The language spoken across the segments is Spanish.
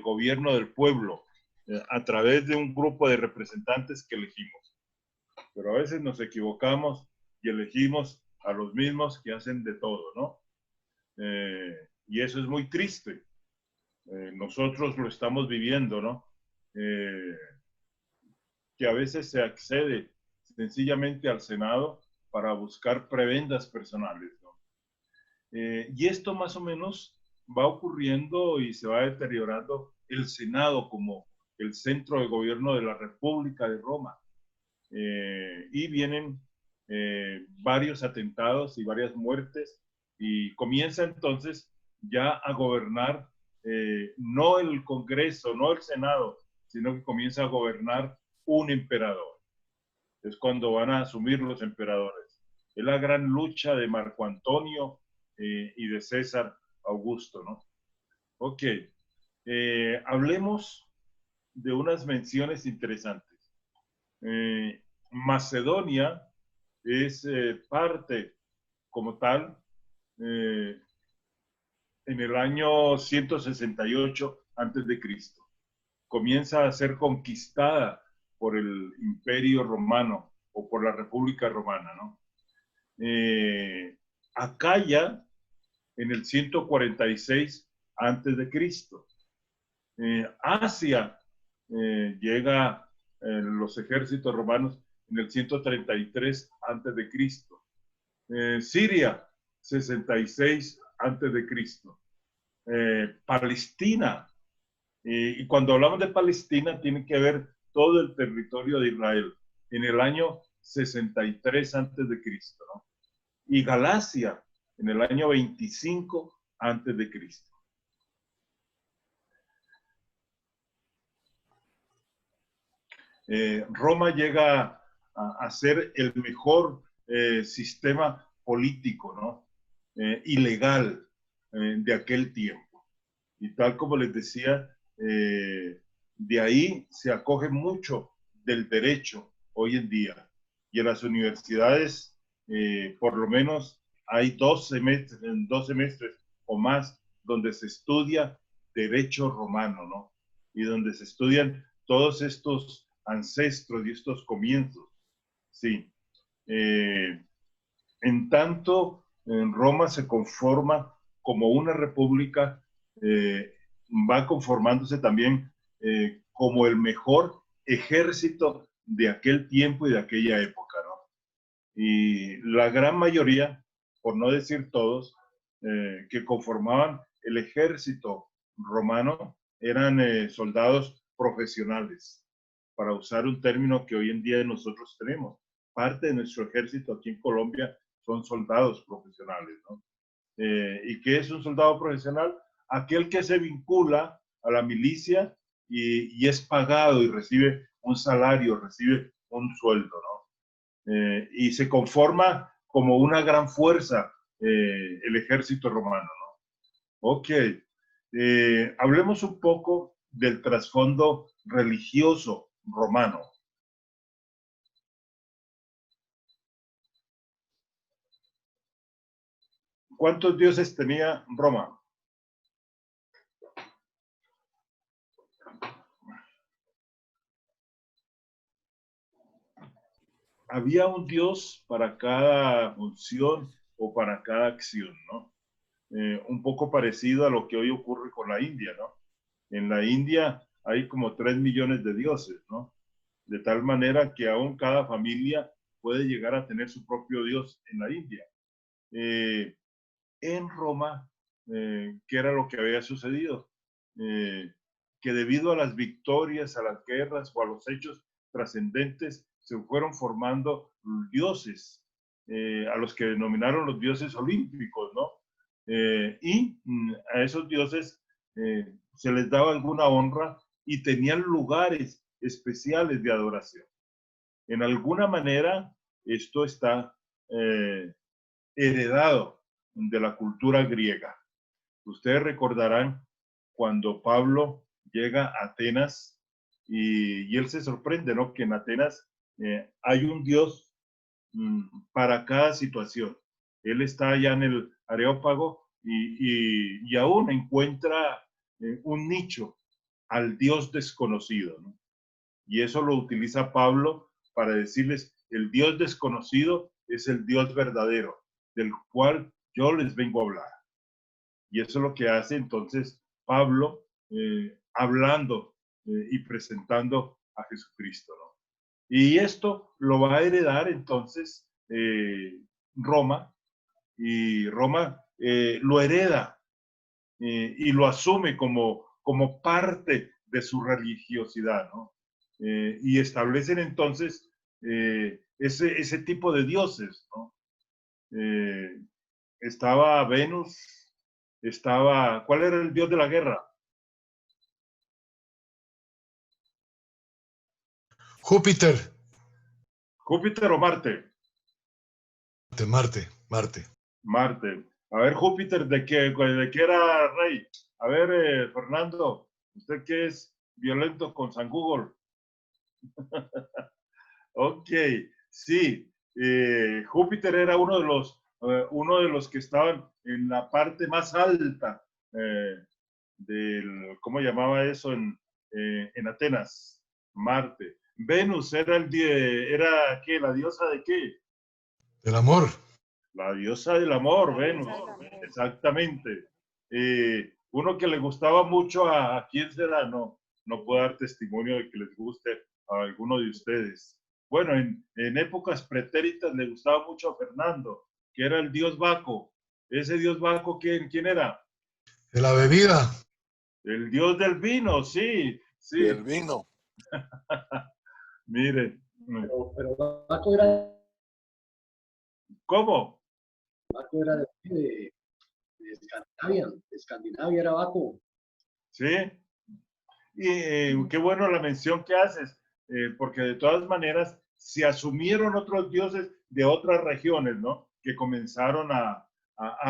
el gobierno del pueblo a través de un grupo de representantes que elegimos. Pero a veces nos equivocamos y elegimos a los mismos que hacen de todo, ¿no? Y eso es muy triste. Nosotros lo estamos viviendo, ¿no? Que a veces se accede sencillamente al Senado para buscar prebendas personales, ¿no? Y esto más o menos va ocurriendo y se va deteriorando el Senado como el centro de gobierno de la República de Roma. Y vienen varios atentados y varias muertes y comienza entonces ya a gobernar no el Congreso, no el Senado, sino que comienza a gobernar un emperador. Es cuando van a asumir los emperadores. Es la gran lucha de Marco Antonio y de César Augusto, ¿no? Ok, hablemos de unas menciones interesantes. Macedonia es parte como tal en el año 168 antes de Cristo. Comienza a ser conquistada por el Imperio Romano o por la República Romana, ¿no? Acaya en el 146 antes de Cristo. Asia llega los ejércitos romanos en el 133 antes de Cristo. Siria 66 antes de Cristo. Palestina, y cuando hablamos de Palestina tiene que ver todo el territorio de Israel en el año 63 antes de Cristo, ¿no? Y Galacia en el año 25 antes de Cristo. Roma llega a ser el mejor sistema político, ¿no? Ilegal de aquel tiempo. Y tal como les decía, de ahí se acoge mucho del derecho hoy en día. Y en las universidades, por lo menos, hay 2 semestres o más donde se estudia derecho romano, ¿no? Y donde se estudian todos estos ancestros y estos comienzos. Sí. En tanto, en Roma se conforma como una república, va conformándose también como el mejor ejército de aquel tiempo y de aquella época, ¿no? Y la gran mayoría, por no decir todos, que conformaban el ejército romano eran soldados profesionales, para usar un término que hoy en día nosotros tenemos. Parte de nuestro ejército aquí en Colombia son soldados profesionales, ¿no? ¿Y qué es un soldado profesional? Aquel que se vincula a la milicia y es pagado y recibe un salario, recibe un sueldo, ¿no? Y se conforma como una gran fuerza el ejército romano, ¿no? Ok, hablemos un poco del trasfondo religioso romano. ¿Cuántos dioses tenía Roma? Había un dios para cada función o para cada acción, ¿no? Un poco parecido a lo que hoy ocurre con la India, ¿no? En la India hay como 3 millones de dioses, ¿no? De tal manera que aún cada familia puede llegar a tener su propio dios en la India. En Roma, ¿qué era lo que había sucedido? Que debido a las victorias, a las guerras o a los hechos trascendentes, se fueron formando dioses, a los que denominaron los dioses olímpicos, ¿no? Y a esos dioses se les daba alguna honra y tenían lugares especiales de adoración. En alguna manera, esto está heredado de la cultura griega. Ustedes recordarán cuando Pablo llega a Atenas y él se sorprende, ¿no? Que en Atenas hay un dios para cada situación. Él está allá en el Areópago y aún encuentra un nicho al Dios desconocido, ¿no? Y eso lo utiliza Pablo para decirles, el Dios desconocido es el Dios verdadero, del cual yo les vengo a hablar. Y eso es lo que hace entonces Pablo hablando y presentando a Jesucristo, ¿no? Y esto lo va a heredar entonces Roma, y Roma lo hereda y lo asume como parte de su religiosidad, ¿no? Y establecen entonces ese tipo de dioses, ¿no? Eh, estaba Venus, ¿cuál era el dios de la guerra? Júpiter. ¿Júpiter o Marte? Marte. Marte. A ver, Júpiter, ¿de qué era rey? A ver, Fernando, usted que es violento con San Google. Ok, sí, Júpiter era uno de los que estaban en la parte más alta ¿cómo llamaba eso en Atenas? Marte. Venus era ¿qué? ¿La diosa de qué? El amor. La diosa del amor, Venus. Exactamente. Uno que le gustaba mucho a quién será, no puedo dar testimonio de que les guste a alguno de ustedes. Bueno, en épocas pretéritas le gustaba mucho a Fernando, que era el dios Baco. Ese dios Baco, ¿quién era? De la bebida. El dios del vino, sí, sí. Del vino. Miren. Pero Baco era ¿Cómo? de Escandinavia. Escandinavia era Baco. Sí. Y qué bueno la mención que haces, porque de todas maneras se asumieron otros dioses de otras regiones, ¿no? Que comenzaron a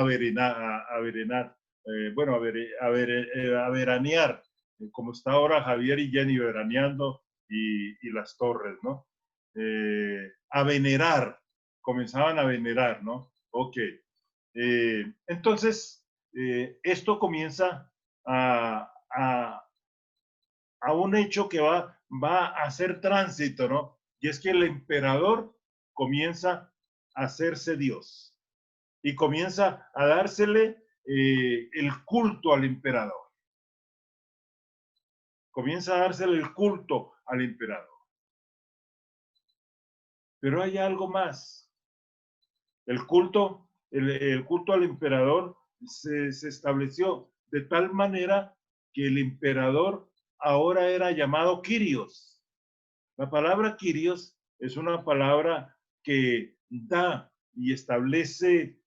veranear, como está ahora Javier y Jenny veraneando y las torres, ¿no? A venerar, comenzaban a venerar, ¿no? Ok. Entonces, esto comienza a un hecho que va a hacer tránsito, ¿no? Y es que el emperador comienza a hacerse Dios y comienza a dársele el culto al emperador. Comienza a dársele el culto al emperador. Pero hay algo más. El culto al emperador se estableció de tal manera que el emperador ahora era llamado Quirios. La palabra Quirios es una palabra que da y establece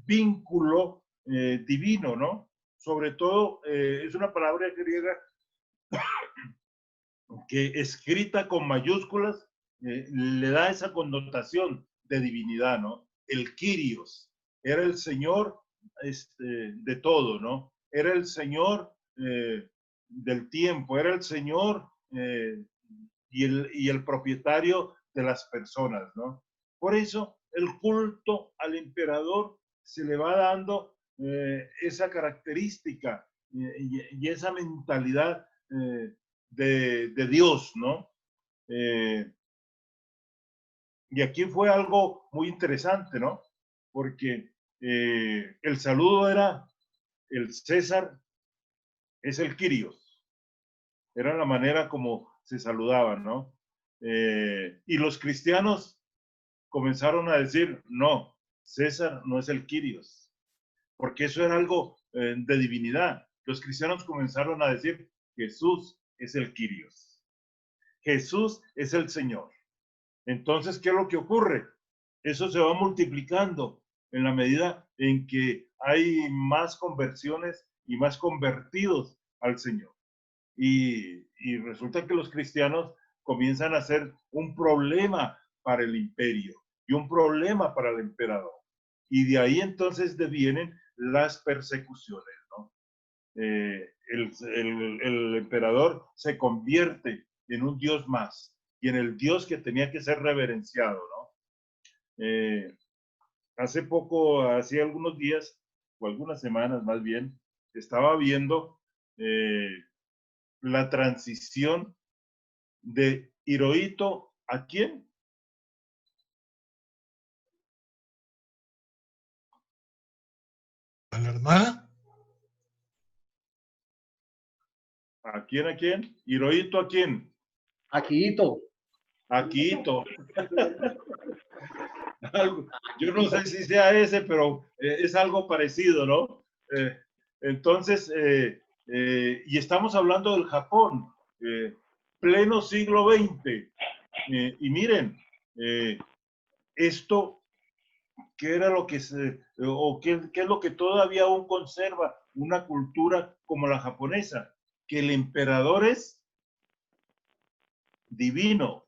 vínculo divino, ¿no? Sobre todo es una palabra griega que escrita con mayúsculas le da esa connotación de divinidad, ¿no? El Kyrios era el Señor de todo, ¿no? Era el Señor del tiempo, era el Señor y el propietario de las personas, ¿no? Por eso el culto al emperador se le va dando esa característica y esa mentalidad de Dios, ¿no? Y aquí fue algo muy interesante, ¿no? Porque el saludo era el César es el Kyrios. Era la manera como se saludaban, ¿no? Y los cristianos comenzaron a decir, no, César no es el Kyrios, porque eso era algo de divinidad. Los cristianos comenzaron a decir, Jesús es el Kyrios. Jesús es el Señor. Entonces, ¿qué es lo que ocurre? Eso se va multiplicando en la medida en que hay más conversiones y más convertidos al Señor. Y resulta que los cristianos comienzan a ser un problema para el imperio y un problema para el emperador. Y de ahí entonces devienen las persecuciones, ¿no? El emperador se convierte en un dios más y en el dios que tenía que ser reverenciado, ¿no? Hace poco, hace algunos días o algunas semanas más bien, estaba viendo la transición de Hirohito ¿a quién? ¿A la hermana? ¿A quién? ¿A quién? ¿Hirohito a quién? Akihito. Akihito. Yo no sé si sea ese, pero es algo parecido, ¿no? Entonces, y estamos hablando del Japón, pleno siglo XX. Y miren, esto, ¿qué era lo que o qué es lo que todavía aún conserva una cultura como la japonesa? Que el emperador es divino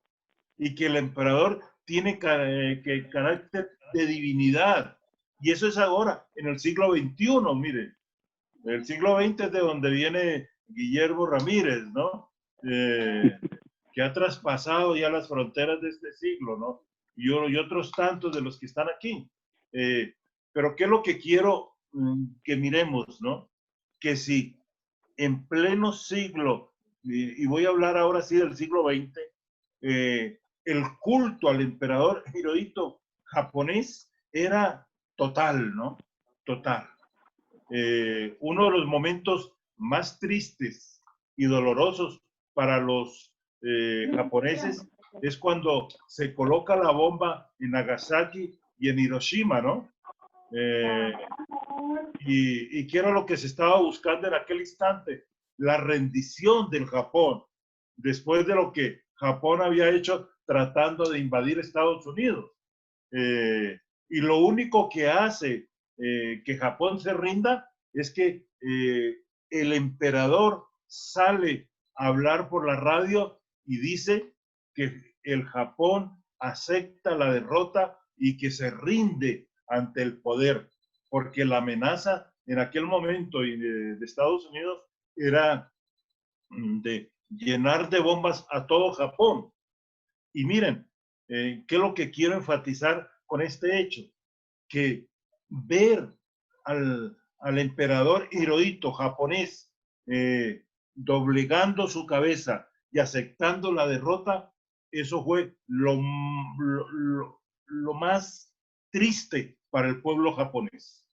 y que el emperador tiene carácter de divinidad. Y eso es ahora, en el siglo XXI, miren. El siglo XX es de donde viene Guillermo Ramírez, ¿no? Que ha traspasado ya las fronteras de este siglo, ¿no? Y otros tantos de los que están aquí. Pero ¿qué es lo que quiero que miremos, ¿no? Que si en pleno siglo, y voy a hablar ahora sí del siglo XX, el culto al emperador Hirohito japonés era total, ¿no? Total. Uno de los momentos más tristes y dolorosos para los japoneses es cuando se coloca la bomba en Nagasaki y en Hiroshima, ¿no? Y qué era lo que se estaba buscando en aquel instante, la rendición del Japón, después de lo que Japón había hecho tratando de invadir Estados Unidos. Y lo único que hace que Japón se rinda es que el emperador sale a hablar por la radio y dice que el Japón acepta la derrota y que se rinde ante el poder, porque la amenaza en aquel momento de Estados Unidos era de llenar de bombas a todo Japón. Y miren, ¿qué es lo que quiero enfatizar con este hecho? Que ver al emperador Hirohito japonés doblegando su cabeza y aceptando la derrota, eso fue lo más triste para el pueblo japonés.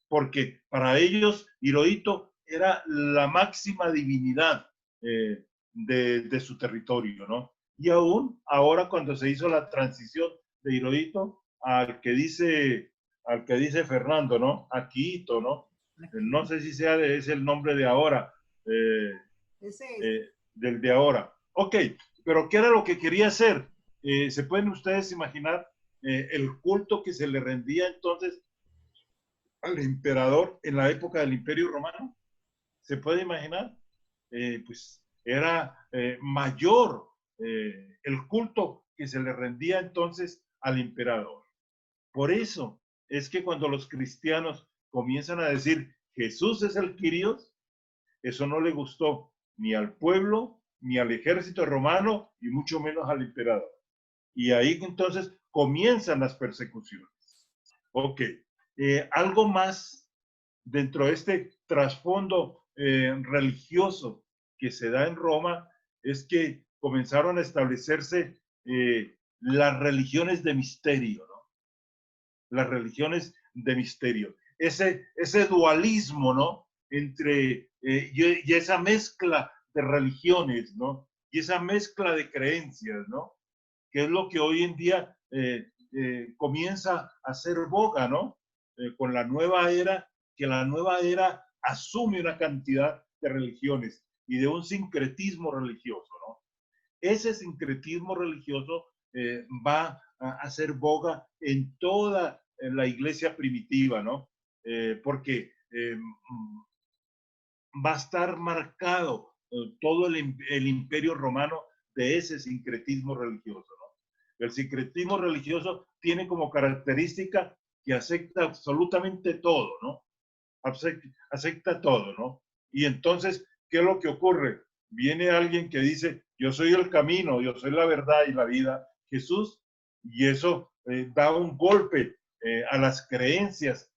Porque para ellos Hirohito era la máxima divinidad de su territorio, ¿no? Y aún ahora cuando se hizo la transición de Hirohito al que dice Fernando, ¿no? Akihito, ¿no? No sé si sea es el nombre de ahora, del de ahora. Ok, pero ¿qué era lo que quería hacer? ¿Se pueden ustedes imaginar el culto que se le rendía entonces al emperador en la época del Imperio Romano? ¿Se puede imaginar? Pues era mayor el culto que se le rendía entonces al emperador. Por eso es que cuando los cristianos comienzan a decir Jesús es el Kyrios, eso no le gustó ni al pueblo, ni al ejército romano, y mucho menos al emperador. Y ahí entonces comienzan las persecuciones. Ok, algo más dentro de este trasfondo religioso que se da en Roma es que comenzaron a establecerse las religiones de misterio, ¿no? Las religiones de misterio. Ese dualismo, ¿no? Entre, y esa mezcla de religiones, ¿no? Y esa mezcla de creencias, ¿no? Que es lo que hoy en día comienza a ser boga, ¿no? Con la nueva era, que la nueva era asume una cantidad de religiones y de un sincretismo religioso, ¿no? Ese sincretismo religioso va a ser boga en toda la iglesia primitiva, ¿no? Porque va a estar marcado todo el imperio romano de ese sincretismo religioso, ¿no? El sincretismo religioso tiene como característica que acepta absolutamente todo, ¿no? Acepta todo, ¿no? Y entonces, ¿qué es lo que ocurre? Viene alguien que dice, yo soy el camino, yo soy la verdad y la vida, Jesús, y eso da un golpe a las creencias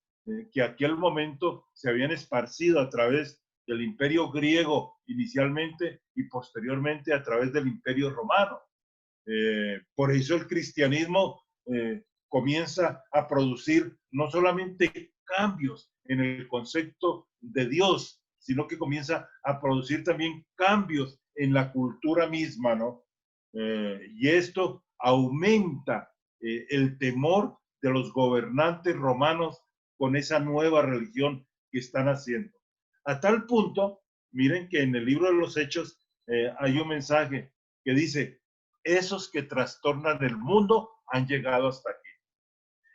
que aquel momento se habían esparcido a través del imperio griego inicialmente y posteriormente a través del imperio romano. Por eso el cristianismo comienza a producir no solamente cambios en el concepto de Dios, sino que comienza a producir también cambios en la cultura misma, ¿no? Y esto aumenta el temor de los gobernantes romanos con esa nueva religión que están haciendo. A tal punto, miren que en el libro de los Hechos hay un mensaje que dice: esos que trastornan el mundo han llegado hasta aquí.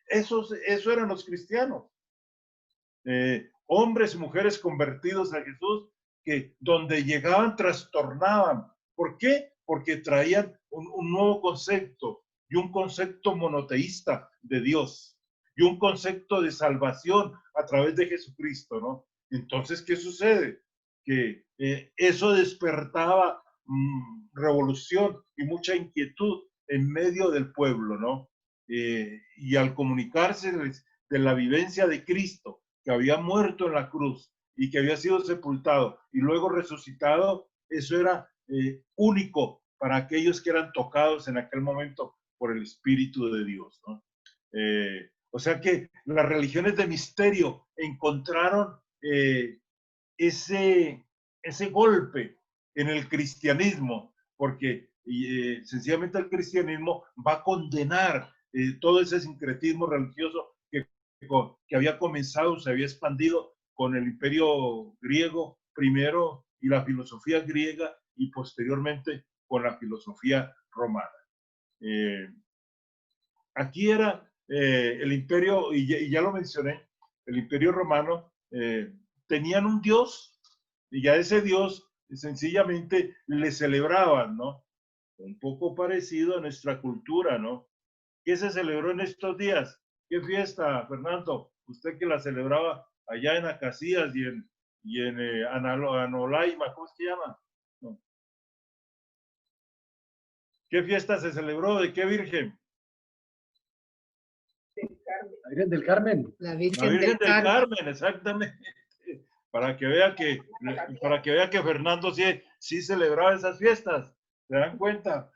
Eso eran los cristianos. Hombres y mujeres convertidos a Jesús que donde llegaban trastornaban. ¿Por qué? Porque traían un nuevo concepto y un concepto monoteísta de Dios y un concepto de salvación a través de Jesucristo, ¿no? Entonces, ¿qué sucede? Que eso despertaba revolución y mucha inquietud en medio del pueblo, ¿no? Y al comunicarse de la vivencia de Cristo, que había muerto en la cruz y que había sido sepultado y luego resucitado, eso era único para aquellos que eran tocados en aquel momento por el Espíritu de Dios, ¿no? O sea que las religiones de misterio encontraron ese golpe en el cristianismo, porque sencillamente el cristianismo va a condenar todo ese sincretismo religioso que había comenzado, se había expandido con el imperio griego primero y la filosofía griega y posteriormente con la filosofía romana. Aquí era el imperio, y ya lo mencioné, el imperio romano, tenían un dios y a ese dios sencillamente le celebraban, ¿no? Un poco parecido a nuestra cultura, ¿no? ¿Qué se celebró en estos días? ¿Qué fiesta, Fernando? Usted que la celebraba allá en Acacías y en Anolaima, ¿cómo se llama? No. ¿Qué fiesta se celebró? ¿De qué virgen? La Virgen del Carmen. La Virgen, La Virgen del Carmen. Carmen, exactamente. Para que vea que Fernando sí celebraba esas fiestas. ¿Se dan cuenta?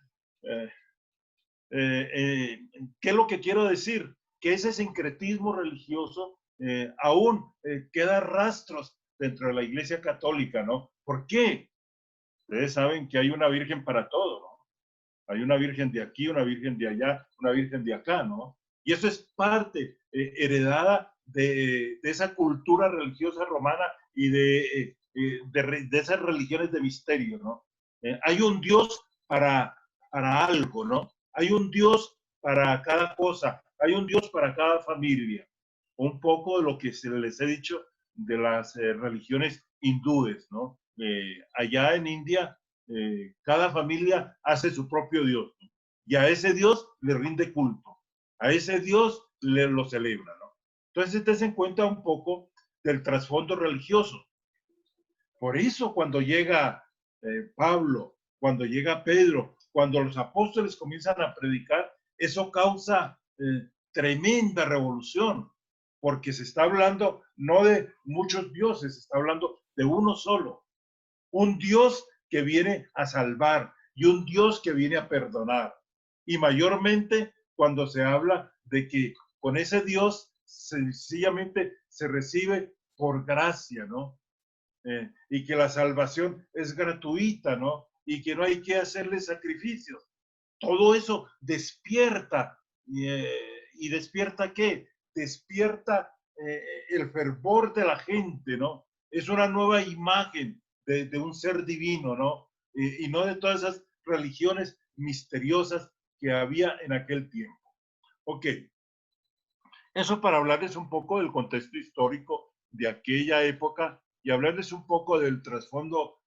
¿Qué es lo que quiero decir? Que ese sincretismo religioso aún queda rastros dentro de la Iglesia Católica, ¿no? ¿Por qué? Ustedes saben que hay una virgen para todo, ¿no? Hay una virgen de aquí, una virgen de allá, una virgen de acá, ¿no? Y eso es parte heredada de esa cultura religiosa romana y de esas religiones de misterio, ¿no? Hay un Dios para algo, ¿no? Hay un Dios para cada cosa, hay un Dios para cada familia. Un poco de lo que se les he dicho de las religiones hindúes, ¿no? Allá en India, cada familia hace su propio Dios, ¿no? Y a ese Dios le rinde culto, a ese Dios lo celebra, ¿no? Entonces, te en cuenta un poco del trasfondo religioso. Por eso, cuando llega Pablo, cuando llega Pedro, cuando los apóstoles comienzan a predicar, eso causa tremenda revolución, porque se está hablando no de muchos dioses, se está hablando de uno solo, un Dios que viene a salvar y un Dios que viene a perdonar. Y mayormente cuando se habla de que con ese Dios sencillamente se recibe por gracia, ¿no? Y que la salvación es gratuita, ¿no? Y que no hay que hacerle sacrificios. Todo eso despierta. ¿Y despierta qué? Despierta el fervor de la gente, ¿no? Es una nueva imagen de un ser divino, ¿no? Y no de todas esas religiones misteriosas que había en aquel tiempo. Ok. Eso para hablarles un poco del contexto histórico de aquella época y hablarles un poco del trasfondo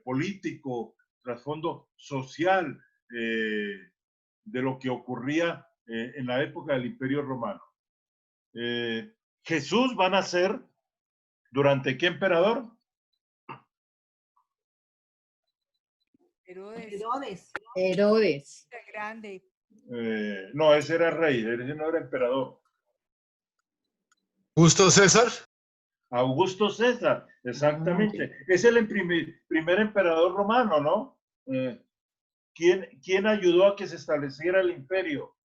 político, trasfondo social de lo que ocurría en la época del Imperio Romano. Jesús va a nacer durante ¿qué emperador? Herodes. Grande. No, ese era rey, ese no era emperador. Justo César. Augusto César, exactamente. Es el primer emperador romano, ¿no? ¿Quién ayudó a que se estableciera el imperio?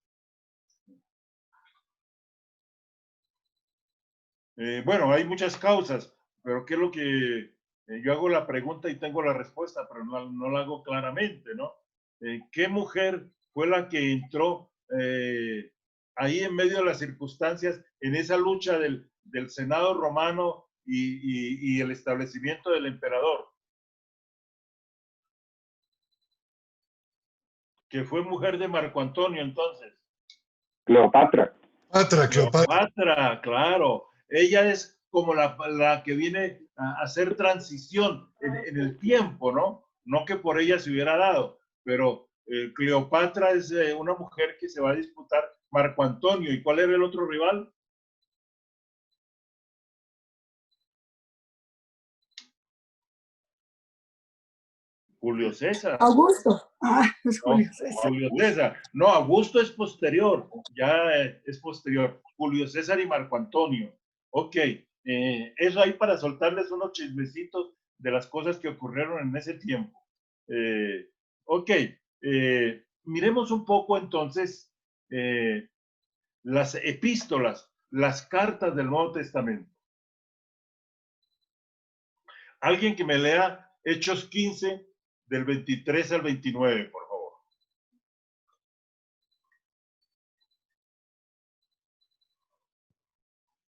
Bueno, hay muchas causas, pero ¿qué es lo que yo hago la pregunta y tengo la respuesta, pero no la hago claramente, ¿no? ¿Qué mujer fue la que entró ahí en medio de las circunstancias en esa lucha del Senado romano y el establecimiento del emperador? Que fue mujer de Marco Antonio, entonces. Cleopatra. Cleopatra, claro. Ella es como la que viene a hacer transición en el tiempo, ¿no? No que por ella se hubiera dado, pero Cleopatra es una mujer que se va a disputar Marco Antonio. ¿Y cuál era el otro rival? Julio César. Augusto. Es No, Julio César. Julio César. No, Augusto es posterior, ya es posterior. Julio César y Marco Antonio. Ok, eso ahí para soltarles unos chismecitos de las cosas que ocurrieron en ese tiempo. Ok, miremos un poco entonces las epístolas, las cartas del Nuevo Testamento. Alguien que me lea Hechos 15 del 23 al 29, por favor.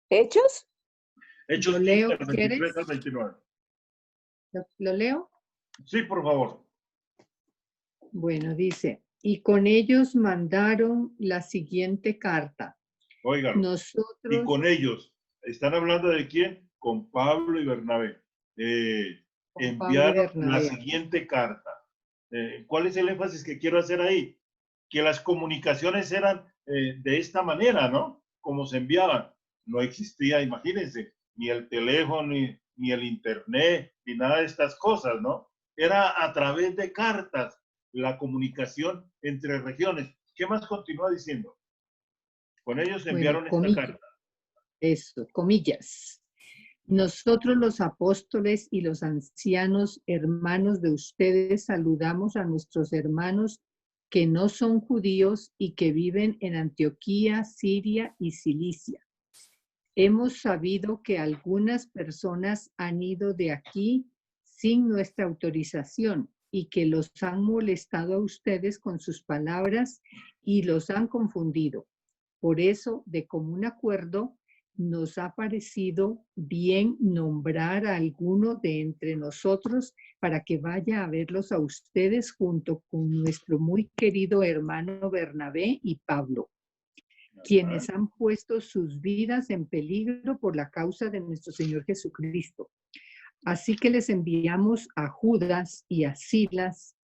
¿Hechos? Hechos Lo 15 leo, del 23 ¿quieres? al 29. ¿Lo leo? Sí, por favor. Bueno, dice, y con ellos mandaron la siguiente carta. Óigalo. Y Nosotros, con ellos, ¿están hablando de quién? Con Pablo y Bernabé. con Pablo y Enviaron la Bernabé. siguiente carta. ¿Cuál es el énfasis que quiero hacer ahí? Que las comunicaciones eran de esta manera, ¿no? Como se enviaban. No existía, imagínense, ni el teléfono, ni el internet, ni nada de estas cosas, ¿no? Era a través de cartas la comunicación entre regiones. ¿Qué más continúa diciendo? Con ellos enviaron Bueno, esta carta. Eso, comillas. Nosotros los apóstoles y los ancianos hermanos de ustedes saludamos a nuestros hermanos que no son judíos y que viven en Antioquía, Siria y Cilicia. Hemos sabido que algunas personas han ido de aquí sin nuestra autorización y que los han molestado a ustedes con sus palabras y los han confundido. Por eso, de común acuerdo, nos ha parecido bien nombrar a alguno de entre nosotros para que vaya a verlos a ustedes junto con nuestro muy querido hermano Bernabé y Pablo, quienes han puesto sus vidas en peligro por la causa de nuestro Señor Jesucristo. Así que les enviamos a Judas y a Silas.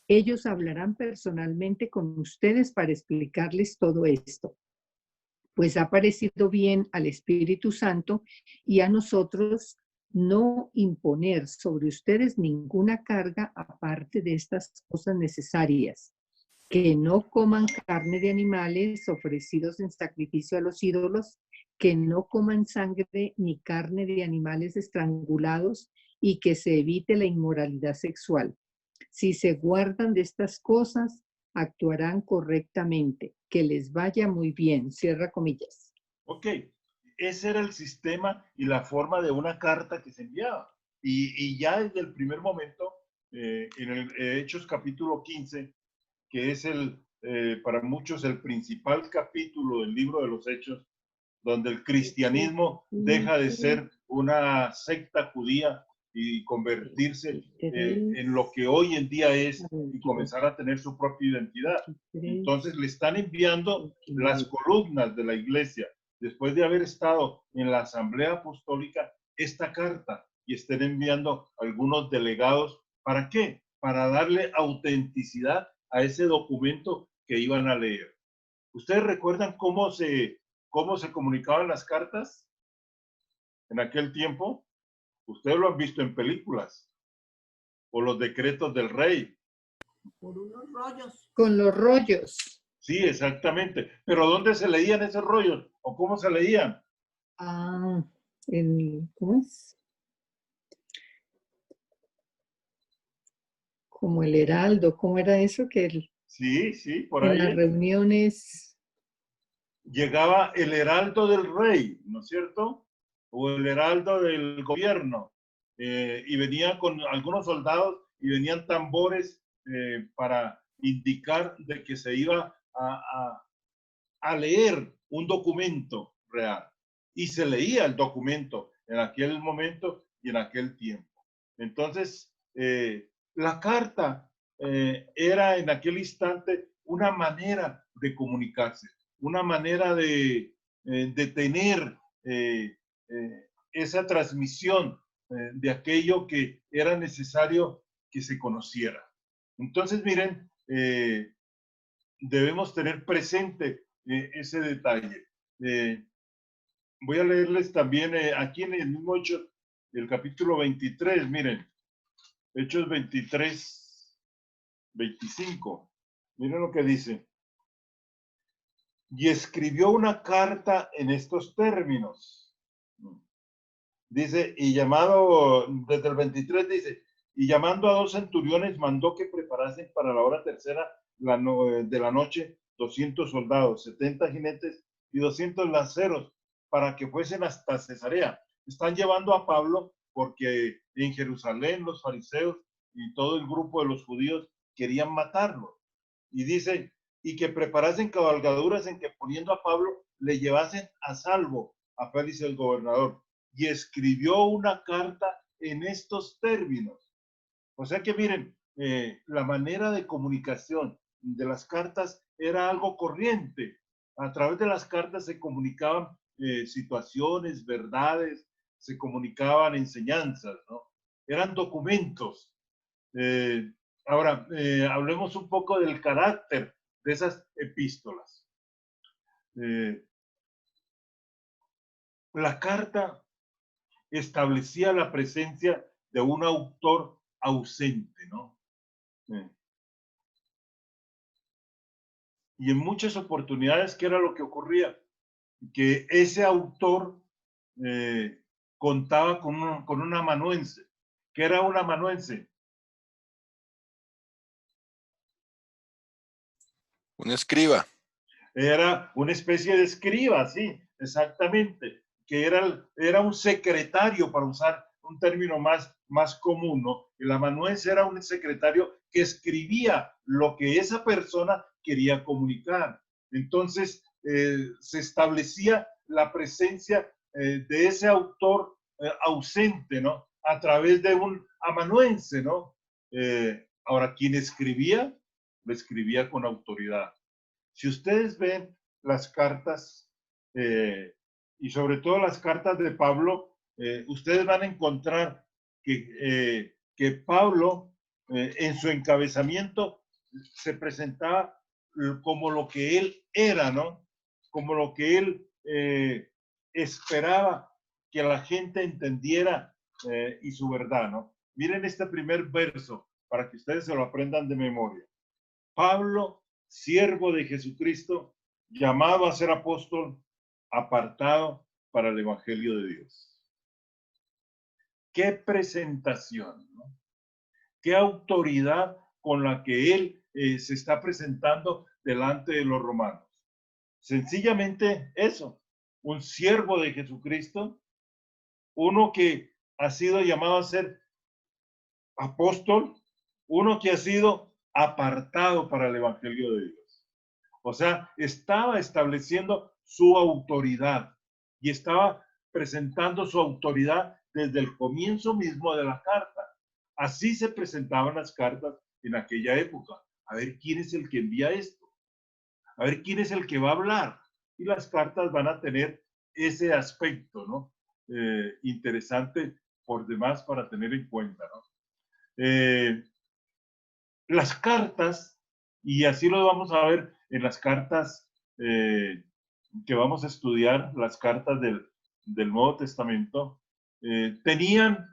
Ellos hablarán personalmente con ustedes para explicarles todo esto. Pues ha parecido bien al Espíritu Santo y a nosotros no imponer sobre ustedes ninguna carga aparte de estas cosas necesarias. Que no coman carne de animales ofrecidos en sacrificio a los ídolos, que no coman sangre ni carne de animales estrangulados y que se evite la inmoralidad sexual. Si se guardan de estas cosas, actuarán correctamente. Que les vaya muy bien. Cierra comillas. Ok, ese era el sistema y la forma de una carta que se enviaba. Y ya desde el primer momento, en el Hechos capítulo 15, que es para muchos el principal capítulo del libro de los Hechos, donde el cristianismo deja de ser una secta judía y convertirse en lo que hoy en día es y comenzar a tener su propia identidad. Entonces le están enviando las columnas de la iglesia, después de haber estado en la asamblea apostólica, esta carta, y estén enviando algunos delegados. ¿Para qué? Para darle autenticidad a ese documento que iban a leer. ¿Ustedes recuerdan cómo se comunicaban las cartas en aquel tiempo? Ustedes lo han visto en películas, o los decretos del rey. Por unos rollos. Con los rollos. Sí, exactamente. Pero ¿dónde se leían esos rollos? ¿O cómo se leían? ¿cómo es? Como el heraldo, ¿cómo era eso? Sí, sí, por en ahí las es. reuniones, Llegaba el heraldo del rey, ¿no es cierto? O el heraldo del gobierno. Y venía con algunos soldados y venían tambores para indicar de que se iba a leer un documento real. Y se leía el documento en aquel momento y en aquel tiempo. Entonces, la carta era en aquel instante una manera de comunicarse, una manera de tener esa transmisión de aquello que era necesario que se conociera. Entonces, miren, debemos tener presente ese detalle. Voy a leerles también aquí en el mismo Hechos, el capítulo 23, miren, Hechos 23, 25. Miren lo que dice. Y escribió una carta en estos términos. Dice, y llamado, desde el 23 dice, y llamando a 2 centuriones, mandó que preparasen para la hora tercera de la noche 200 soldados, 70 jinetes y 200 lanceros, para que fuesen hasta Cesarea. Están llevando a Pablo porque en Jerusalén los fariseos y todo el grupo de los judíos querían matarlo. Y dice, y que preparasen cabalgaduras en que poniendo a Pablo le llevasen a salvo a Félix el gobernador. Y escribió una carta en estos términos. O sea que miren, la manera de comunicación de las cartas era algo corriente. A través de las cartas se comunicaban situaciones, verdades, se comunicaban enseñanzas, ¿no? Eran documentos. Ahora, hablemos un poco del carácter de esas epístolas. La carta establecía la presencia de un autor ausente, ¿no? Y en muchas oportunidades, ¿qué era lo que ocurría? Que ese autor contaba con un amanuense. ¿Qué era un amanuense? Un escriba. Era una especie de escriba, sí, exactamente, que era un secretario, para usar un término más común, ¿no? El amanuense era un secretario que escribía lo que esa persona quería comunicar. Entonces, se establecía la presencia de ese autor ausente, ¿no? A través de un amanuense, ¿no? Ahora, quien escribía, lo escribía con autoridad. Si ustedes ven las cartas, y sobre todo las cartas de Pablo, ustedes van a encontrar que Pablo, en su encabezamiento, se presentaba como lo que él era, ¿no? Como lo que él esperaba que la gente entendiera y su verdad, ¿no? Miren este primer verso para que ustedes se lo aprendan de memoria. Pablo, siervo de Jesucristo, llamado a ser apóstol, apartado para el Evangelio de Dios. Qué presentación, ¿no? Qué autoridad con la que él se está presentando delante de los romanos. Sencillamente eso, un siervo de Jesucristo, uno que ha sido llamado a ser apóstol, uno que ha sido apartado para el Evangelio de Dios. O sea, estaba estableciendo su autoridad y estaba presentando su autoridad desde el comienzo mismo de la carta. Así se presentaban las cartas en aquella época. A ver quién es el que envía esto. A ver quién es el que va a hablar. Y las cartas van a tener ese aspecto, ¿no? Interesante por demás para tener en cuenta, ¿no? Las cartas, y así lo vamos a ver en las cartas que vamos a estudiar, las cartas del Nuevo Testamento, tenían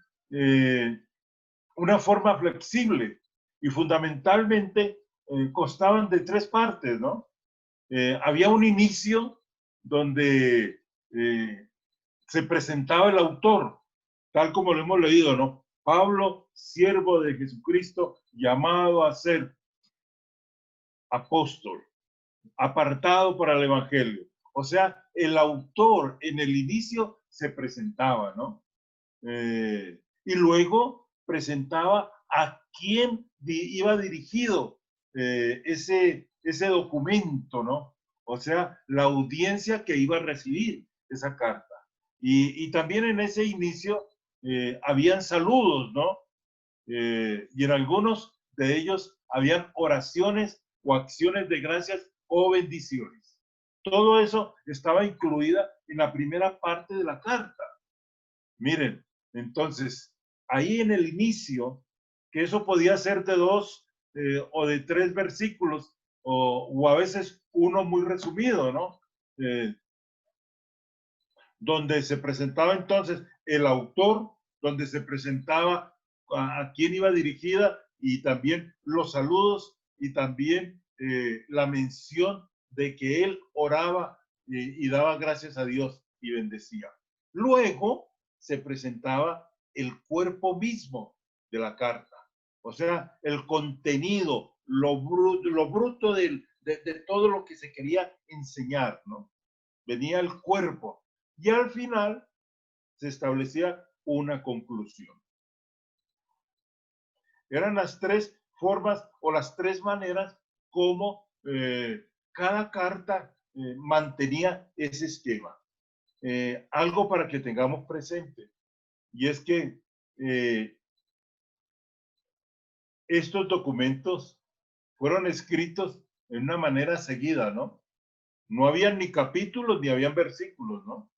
una forma flexible y fundamentalmente constaban de 3 partes, ¿no? Había un inicio donde se presentaba el autor, tal como lo hemos leído, ¿no? Pablo, siervo de Jesucristo, llamado a ser apóstol, apartado para el evangelio. O sea, el autor en el inicio se presentaba, ¿no? Y luego presentaba a quién iba dirigido ese documento, ¿no? O sea, la audiencia que iba a recibir esa carta. Y también en ese inicio habían saludos, ¿no? Y en algunos de ellos habían oraciones o acciones de gracias o bendiciones. Todo eso estaba incluida en la primera parte de la carta. Miren, entonces, ahí en el inicio, que eso podía ser de 2 o de 3 versículos, o a veces uno muy resumido, ¿no? Donde se presentaba entonces el autor, donde se presentaba a quién iba dirigida y también los saludos y también la mención de que él oraba y daba gracias a Dios y bendecía. Luego se presentaba el cuerpo mismo de la carta, o sea, el contenido, lo bruto de todo lo que se quería enseñar, ¿no? Venía el cuerpo y al final se establecía una conclusión. Eran las 3 formas o las 3 maneras como cada carta mantenía ese esquema. Algo para que tengamos presente, y es que estos documentos fueron escritos en una manera seguida, ¿no? No habían ni capítulos ni habían versículos, ¿no?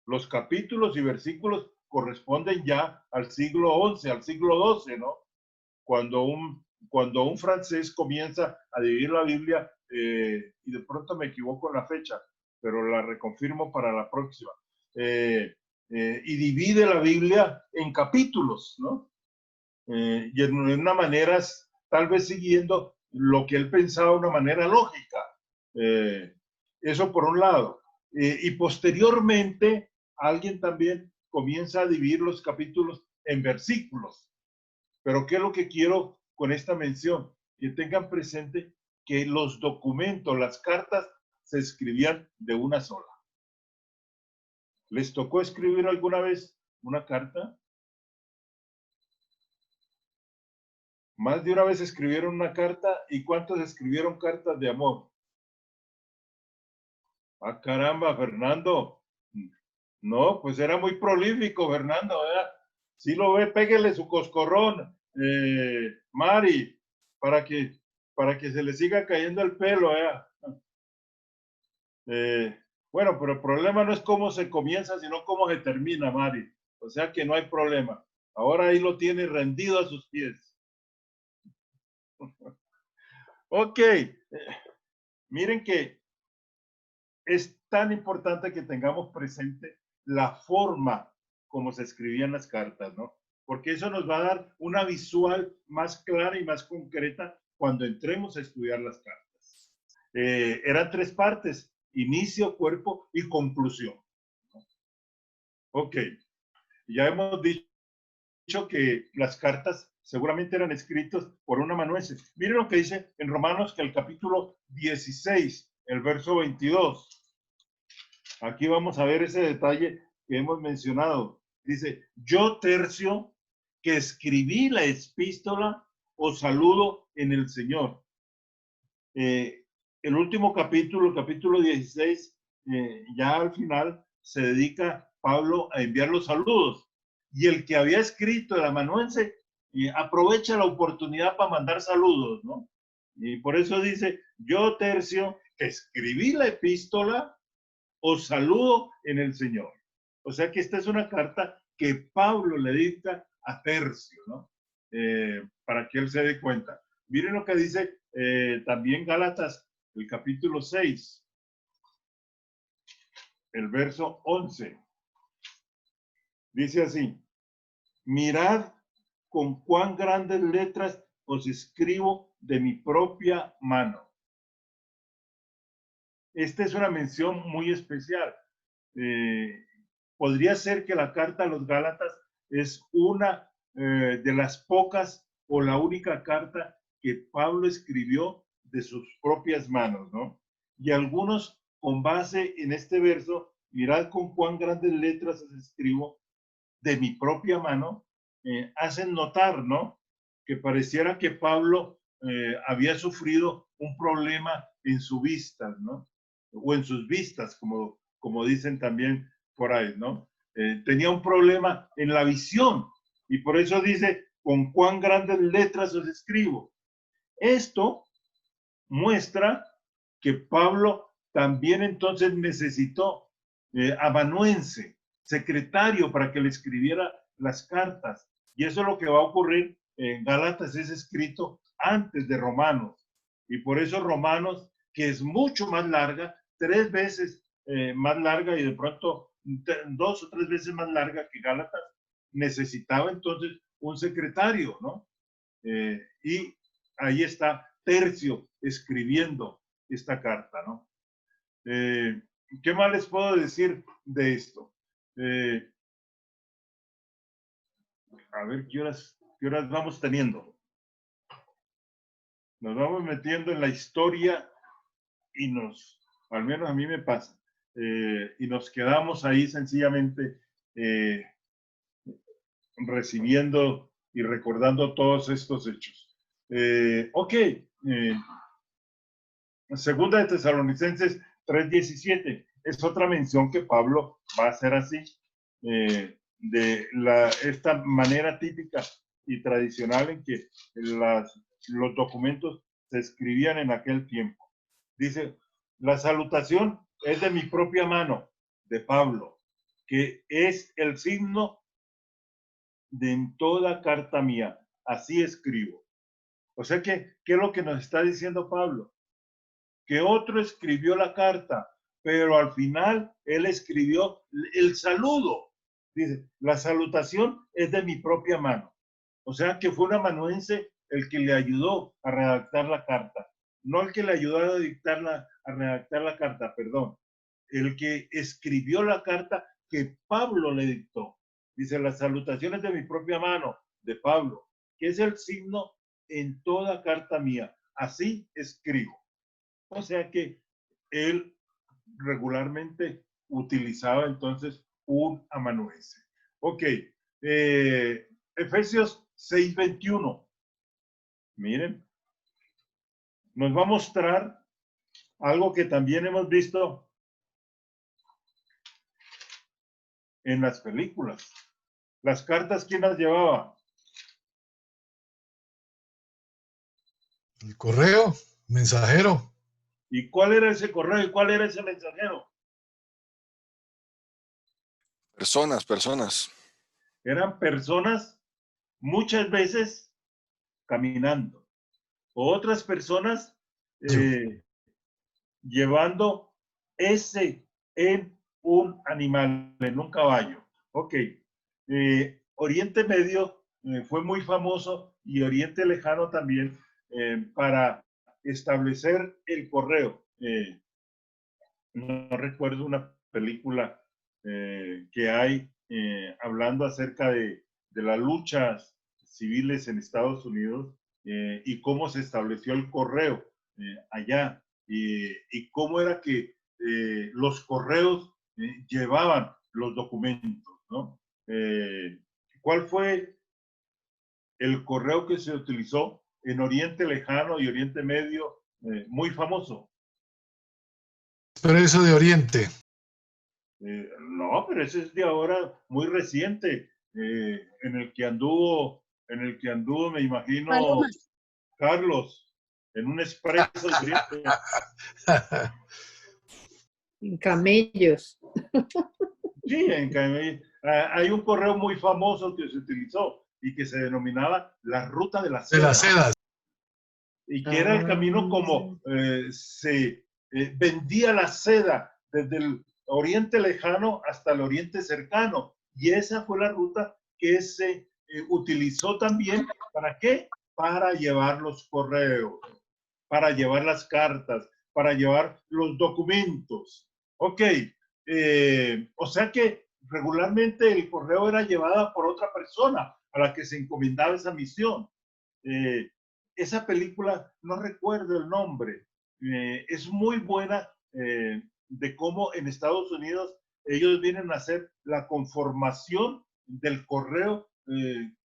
Los capítulos y versículos corresponden ya al siglo XI, al siglo XII, ¿no? Cuando un francés comienza a dividir la Biblia, y de pronto me equivoco en la fecha, pero la reconfirmo para la próxima, y divide la Biblia en capítulos, ¿no? Y en una manera, tal vez siguiendo lo que él pensaba de una manera lógica. Eso por un lado. Y posteriormente, alguien también comienza a dividir los capítulos en versículos. Pero ¿qué es lo que quiero con esta mención? Que tengan presente que los documentos, las cartas, se escribían de una sola. ¿Les tocó escribir alguna vez una carta? Más de una vez escribieron una carta. ¿Y cuántos escribieron cartas de amor? Ah, caramba, Fernando. No, pues era muy prolífico, Fernando, ¿verdad? Si lo ve, péguele su coscorrón, Mari, para que se le siga cayendo el pelo, ¿verdad? Bueno, pero el problema no es cómo se comienza, sino cómo se termina, Mari. O sea que no hay problema. Ahora ahí lo tiene rendido a sus pies. Ok. Miren que es tan importante que tengamos presente la forma como se escribían las cartas, ¿no? Porque eso nos va a dar una visual más clara y más concreta cuando entremos a estudiar las cartas. Eran 3 partes: inicio, cuerpo y conclusión. Ok, ya hemos dicho que las cartas seguramente eran escritas por un amanuense. Miren lo que dice en Romanos, que el capítulo 16, el verso 22. Aquí vamos a ver ese detalle que hemos mencionado. Dice: yo, Tercio, que escribí la epístola, os saludo en el Señor. El último capítulo, el capítulo 16, ya al final se dedica Pablo a enviar los saludos. Y el que había escrito, el amanuense, aprovecha la oportunidad para mandar saludos, ¿no? Y por eso dice: yo, Tercio, que escribí la epístola, os saludo en el Señor. O sea que esta es una carta que Pablo le dicta a Tercio, ¿no? Para que él se dé cuenta. Miren lo que dice también Gálatas, el capítulo 6, el verso 11. Dice así: mirad con cuán grandes letras os escribo de mi propia mano. Esta es una mención muy especial. podría ser que la carta a los Gálatas es una de las pocas o la única carta que Pablo escribió de sus propias manos, ¿no? Y algunos, con base en este verso, mirad con cuán grandes letras os escribo de mi propia mano, hacen notar, ¿no? Que pareciera que Pablo había sufrido un problema en su vista, ¿no? O en sus vistas, como dicen también por ahí, ¿no? Tenía un problema en la visión y por eso dice, con cuán grandes letras os escribo. Esto muestra que Pablo también entonces necesitó amanuense, secretario para que le escribiera las cartas. Y eso es lo que va a ocurrir en Gálatas, es escrito antes de Romanos. Y por eso Romanos, que es mucho más larga, 3 veces más larga y de pronto 2 o 3 veces más larga que Gálatas, necesitaba entonces un secretario, ¿no? Y ahí está Tercio escribiendo esta carta, ¿no? ¿Qué más les puedo decir de esto? A ver, ¿qué horas vamos teniendo? Nos vamos metiendo en la historia y al menos a mí me pasa, y nos quedamos ahí sencillamente recibiendo y recordando todos estos hechos. Ok, Segunda de Tesalonicenses 3:17 es otra mención que Pablo va a hacer así, de esta manera típica y tradicional en que los documentos se escribían en aquel tiempo. Dice, la salutación es de mi propia mano, de Pablo, que es el signo de en toda carta mía, así escribo. O sea que, ¿qué es lo que nos está diciendo Pablo? Que otro escribió la carta, pero al final él escribió el saludo. Dice, la salutación es de mi propia mano. O sea que fue un amanuense el que le ayudó a redactar la carta. No el que le ayudó a redactar la carta, perdón. El que escribió la carta que Pablo le dictó. Dice, las salutaciones de mi propia mano, de Pablo, que es el signo en toda carta mía. Así escribo. O sea que él regularmente utilizaba entonces un amanuense. Ok, Efesios 6:21. Miren, nos va a mostrar algo que también hemos visto en las películas. Las cartas, ¿quién las llevaba? El correo, mensajero. ¿Y cuál era ese correo y cuál era ese mensajero? Personas. Eran personas muchas veces caminando, o otras personas llevando ese en un animal, en un caballo. Ok. Oriente Medio fue muy famoso y Oriente Lejano también para establecer el correo. No recuerdo una película que hay hablando acerca de las luchas civiles en Estados Unidos y cómo se estableció el correo allá y cómo era que los correos llevaban los documentos, ¿no? ¿Cuál fue el correo que se utilizó en Oriente Lejano y Oriente Medio muy famoso? Expreso de Oriente. No, pero ese es de ahora muy reciente, en el que anduvo, me imagino, Palomas. Carlos, en un expreso de Oriente. En camellos. Sí, hay un correo muy famoso que se utilizó y que se denominaba la ruta de las De las sedas. sedas. Y que era el camino como se vendía la seda desde el Oriente Lejano hasta el Oriente Cercano. Y esa fue la ruta que se utilizó también. ¿Para qué? Para llevar los correos, para llevar las cartas, para llevar los documentos. Ok, o sea que regularmente el correo era llevada por otra persona a la que se encomendaba esa misión. Esa película, no recuerdo el nombre, es muy buena de cómo en Estados Unidos ellos vienen a hacer la conformación del correo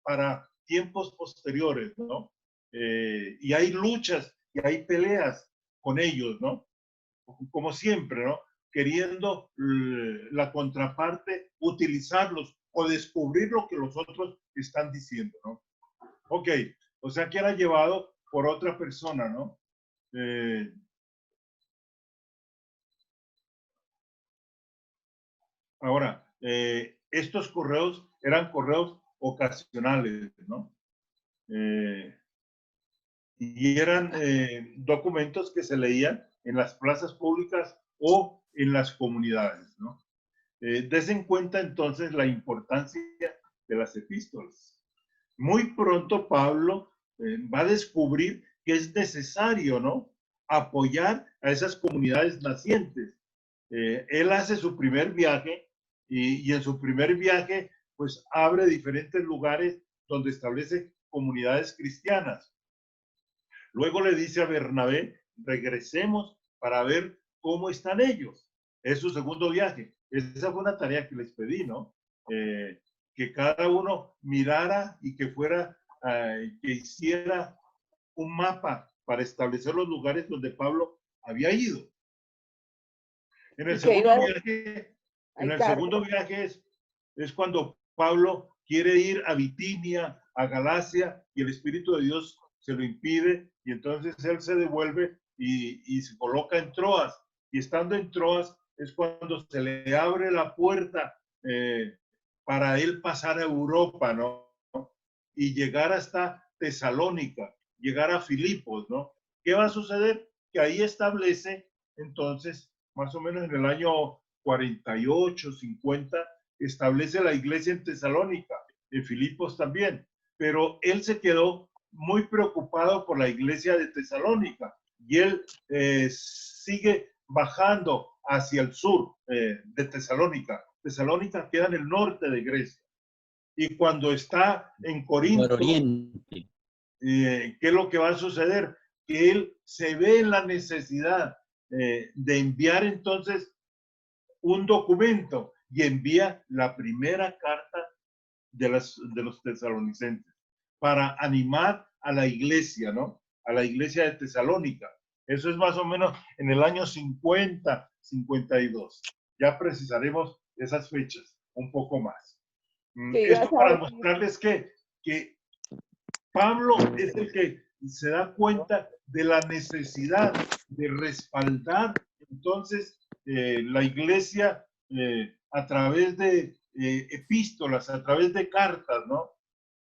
para tiempos posteriores, ¿no? Y hay luchas y hay peleas con ellos, ¿no? Como siempre, ¿no? Queriendo la contraparte utilizarlos o descubrir lo que los otros están diciendo, ¿no? Ok, o sea que era llevado por otra persona, ¿no? Ahora, estos correos eran correos ocasionales, ¿no? Y eran documentos que se leían en las plazas públicas o en las comunidades, ¿no? Des en cuenta entonces la importancia de las epístolas. Muy pronto Pablo va a descubrir que es necesario, ¿no? Apoyar a esas comunidades nacientes. Él hace su primer viaje y en su primer viaje pues abre diferentes lugares donde establece comunidades cristianas. Luego le dice a Bernabé, regresemos para ver cómo están ellos. Es su segundo viaje. Esa fue una tarea que les pedí, ¿no? Que cada uno mirara y que fuera, que hiciera un mapa para establecer los lugares donde Pablo había ido. En el segundo viaje es cuando Pablo quiere ir a Bitinia, a Galacia, y el Espíritu de Dios se lo impide, y entonces él se devuelve y se coloca en Troas. Y estando en Troas es cuando se le abre la puerta para él pasar a Europa, ¿no? Y llegar hasta Tesalónica, llegar a Filipos, ¿no? ¿Qué va a suceder? Que ahí establece entonces, más o menos en el año 48, 50, establece la iglesia en Tesalónica, en Filipos también, pero él se quedó muy preocupado por la iglesia de Tesalónica y él sigue bajando hacia el sur de Tesalónica. Tesalónica queda en el norte de Grecia. Y cuando está en Corinto, ¿qué es lo que va a suceder? Que él se ve en la necesidad de enviar entonces un documento y envía la primera carta de los tesalonicenses para animar a la iglesia, ¿no? A la iglesia de Tesalónica. Eso es más o menos en el año 50, 52. Ya precisaremos esas fechas un poco más. Esto para mostrarles que Pablo es el que se da cuenta de la necesidad de respaldar entonces la iglesia a través de epístolas, a través de cartas, ¿no?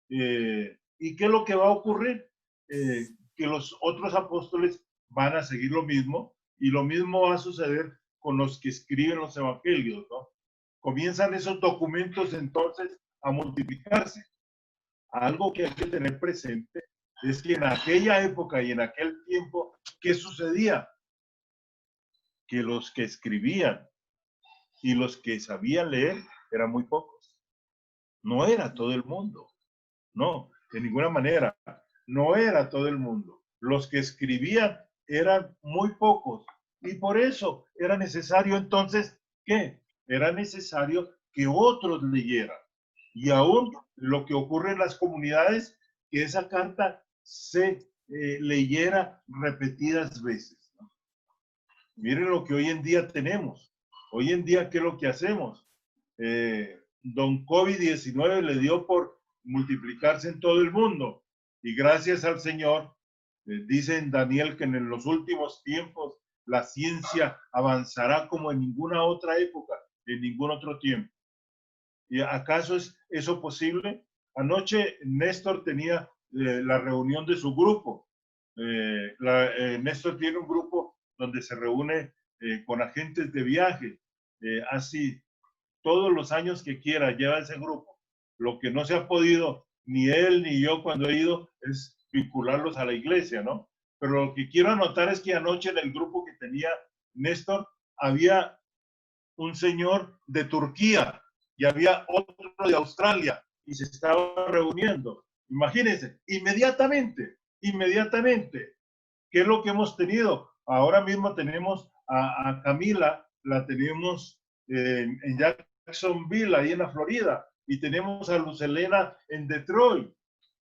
¿Y qué es lo que va a ocurrir? Que los otros apóstoles van a seguir lo mismo y lo mismo va a suceder con los que escriben los evangelios, ¿no? Comienzan esos documentos entonces a multiplicarse. Algo que hay que tener presente es que en aquella época y en aquel tiempo, ¿qué sucedía? Que los que escribían y los que sabían leer eran muy pocos. No era todo el mundo. No, de ninguna manera. No era todo el mundo. Los que escribían eran muy pocos. Y por eso era necesario entonces, ¿qué? Era necesario que otros leyeran. Y aún lo que ocurre en las comunidades, que esa carta se leyera repetidas veces, ¿no? Miren lo que hoy en día tenemos. Hoy en día, ¿qué es lo que hacemos? Don COVID-19 le dio por multiplicarse en todo el mundo. Y gracias al Señor, dice en Daniel que en los últimos tiempos la ciencia avanzará como en ninguna otra época, en ningún otro tiempo. ¿Y acaso es eso posible? Anoche Néstor tenía la reunión de su grupo. Néstor tiene un grupo donde se reúne con agentes de viaje. Así, todos los años que quiera lleva ese grupo. Lo que no se ha podido, ni él ni yo cuando he ido, es vincularlos a la iglesia, ¿no? Pero lo que quiero anotar es que anoche en el grupo que tenía Néstor había un señor de Turquía y había otro de Australia y se estaba reuniendo. Imagínense, inmediatamente. ¿Qué es lo que hemos tenido? Ahora mismo tenemos a Camila, la tenemos en Jacksonville, ahí en la Florida, y tenemos a Luz Helena en Detroit.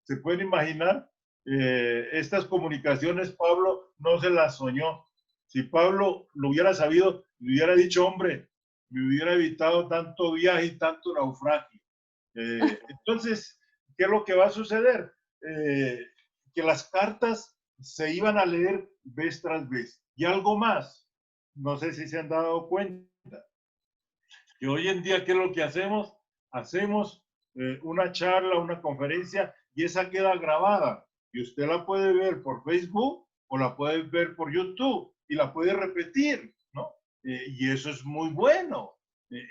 ¿Se pueden imaginar? Estas comunicaciones Pablo no se las soñó. Si Pablo lo hubiera sabido, le hubiera dicho, hombre, me hubiera evitado tanto viaje y tanto naufragio. Entonces, ¿qué es lo que va a suceder? Que las cartas se iban a leer vez tras vez. Y algo más, no sé si se han dado cuenta, que hoy en día, ¿qué es lo que hacemos? Hacemos una charla, una conferencia, y esa queda grabada. Y usted la puede ver por Facebook o la puede ver por YouTube y la puede repetir, ¿no? Y eso es muy bueno.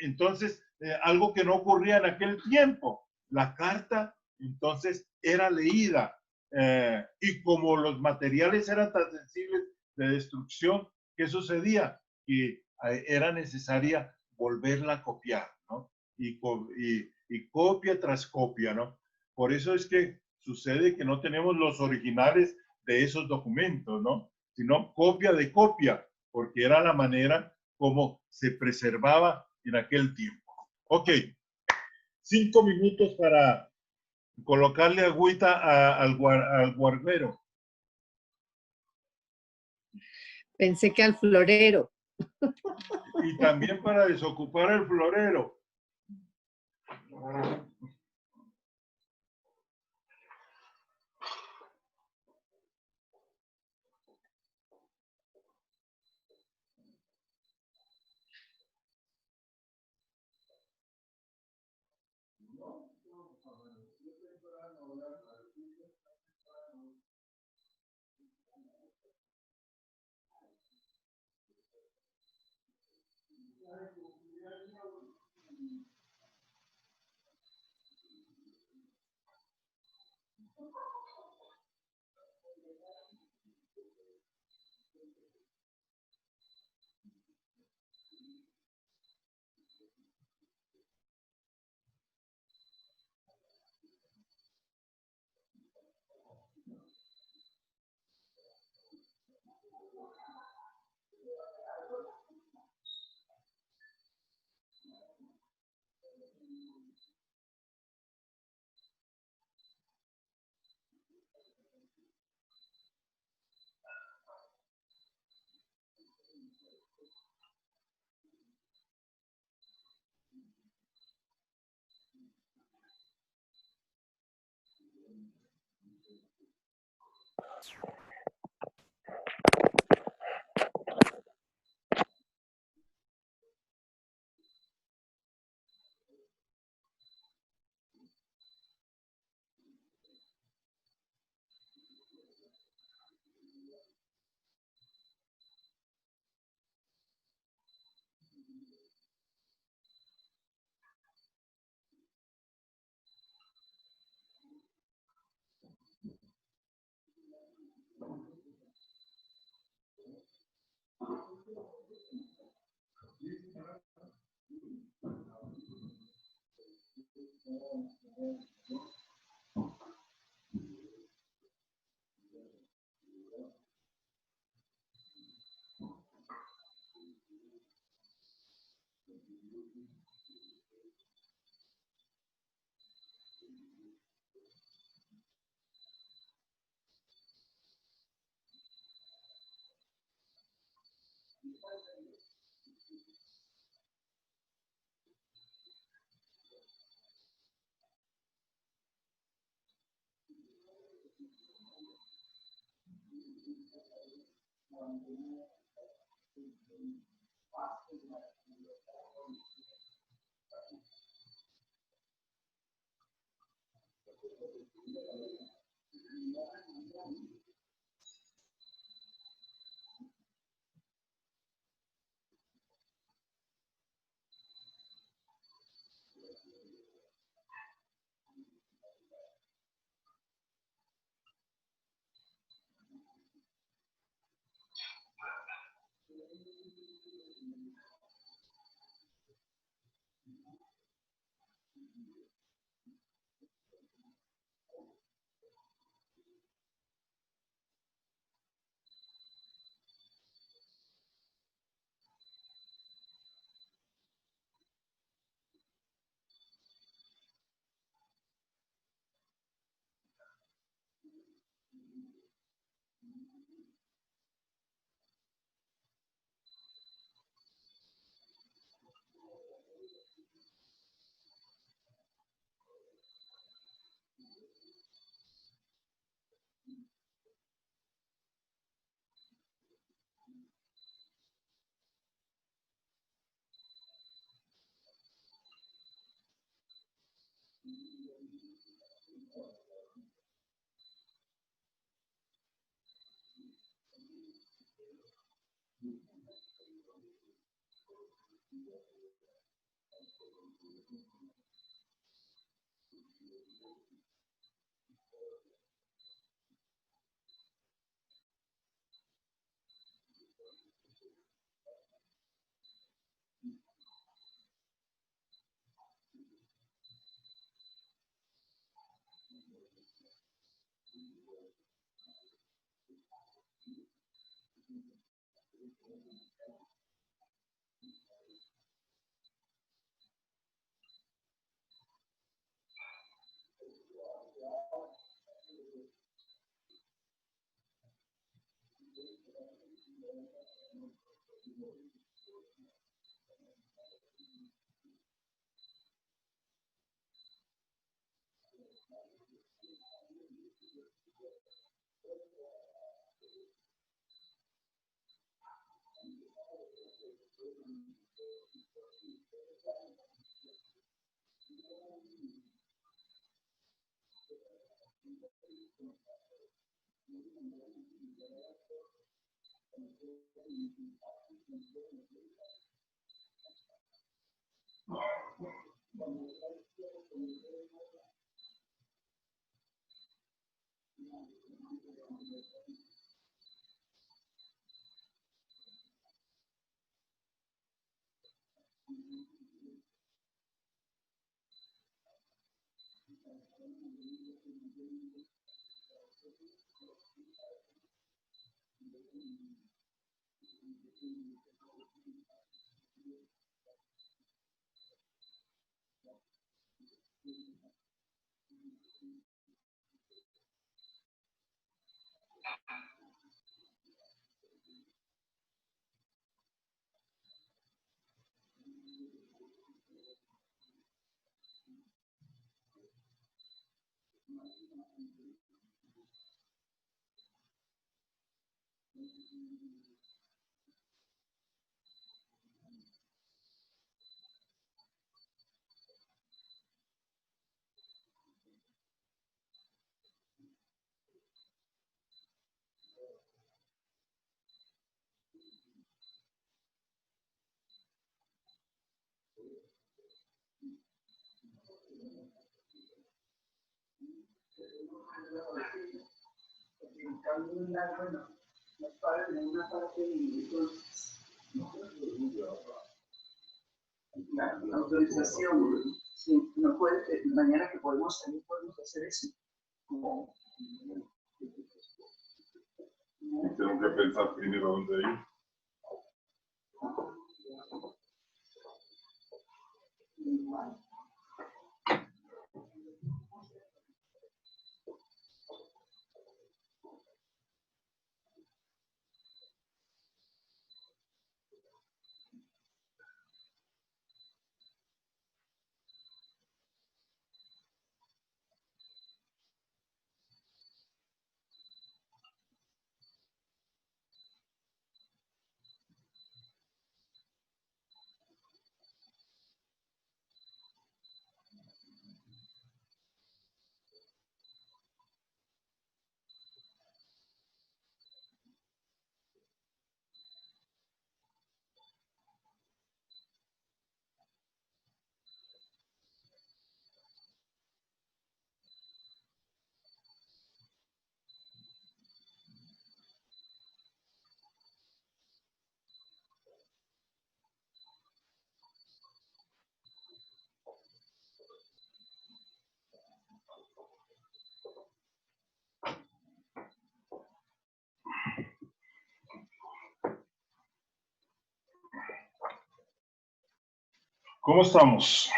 Entonces, algo que no ocurría en aquel tiempo, la carta entonces era leída. Y como los materiales eran tan sensibles de destrucción, ¿qué sucedía? Que era necesaria volverla a copiar, ¿no? Y copia tras copia, ¿no? Por eso es que sucede que no tenemos los originales de esos documentos, ¿no? Sino copia de copia, porque era la manera como se preservaba en aquel tiempo. Ok, 5 minutos para colocarle agüita al guardero. Pensé que al florero. Y también para desocupar el florero. La autorización, si no puede, mañana que podemos salir, podemos hacer eso. Como, Tengo que pensar primero dónde ir. ¿Cómo estamos?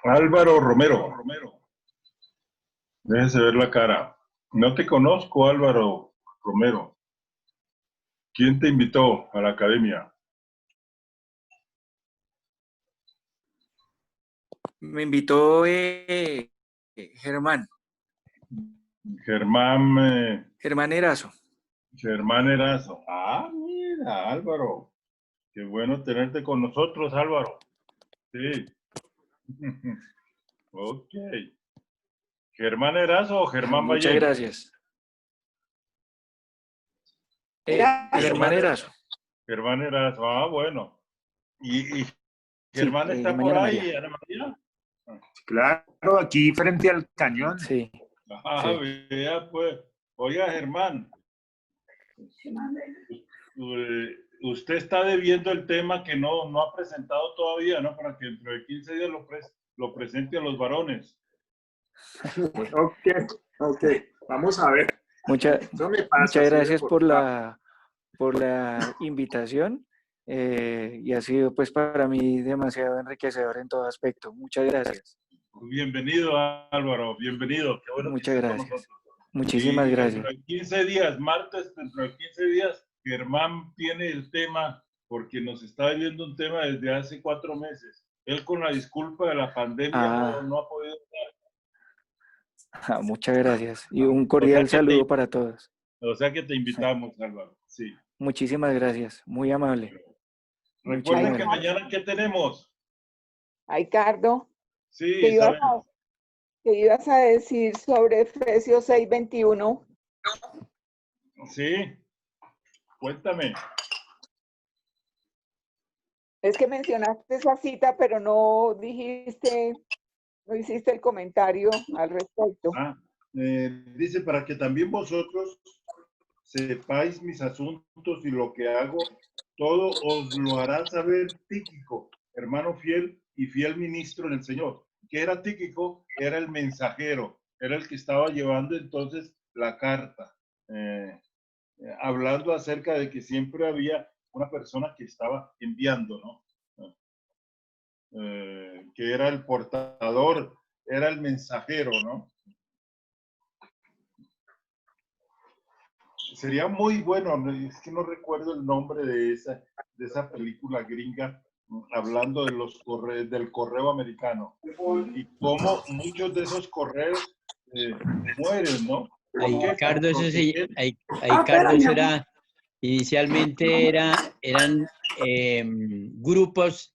Álvaro Romero. Déjese ver la cara. No te conozco, Álvaro Romero. ¿Quién te invitó a la academia? Me invitó Germán Germán Erazo. Germán Erazo. Ah, mira, Álvaro. Qué bueno tenerte con nosotros, Álvaro. Sí. Ok. ¿Germán Erazo o Germán Muchas Ballén? gracias. Erazo. Germán Erazo. Germán Erazo, ah, bueno. ¿Y Sí, Germán está por mañana ahí, María. Ana María? Claro, aquí frente al cañón. Sí. Ah, Sí. vea, pues. Oiga, Germán, usted está debiendo el tema que no ha presentado todavía, ¿no? Para que dentro de 15 días lo presente a los varones. Ok, vamos a ver. Eso me pasa, Muchas así de gracias por rápido. la invitación y ha sido pues para mí demasiado enriquecedor en todo aspecto. Muchas gracias. Bienvenido, Álvaro, bienvenido. Qué bueno que Muchas esté con gracias. nosotros. Muchísimas Y dentro gracias. de 15 días, martes, dentro de 15 días, Germán tiene el tema, porque nos está viendo un tema desde hace 4 meses. Él con la disculpa de la pandemia no ha podido. Muchas gracias. Y un O sea cordial saludo para todos. O sea que te invitamos, Álvaro. Sí. Muchísimas gracias. Muy amable. Recuerden Muchísimas que gracias. mañana, ¿qué tenemos? Ricardo, Sí, ¿qué ibas Isabel. qué ibas a decir sobre Efesios 6:21? Sí. Cuéntame. Es que mencionaste esa cita, pero no hiciste el comentario al respecto. Dice, para que también vosotros sepáis mis asuntos y lo que hago, todo os lo hará saber Tíquico, hermano fiel y fiel ministro en el Señor. ¿Qué era Tíquico? Era el mensajero, era el que estaba llevando entonces la carta, hablando acerca de que siempre había una persona que estaba enviando, ¿no? Que era el portador, era el mensajero, ¿no? Sería muy bueno, es que no recuerdo el nombre de esa película gringa, hablando de del correo americano y cómo muchos de esos correos mueren, ¿no? Ahí, ¿Por qué? Ricardo, Espera, mi eso amor. era, inicialmente eran grupos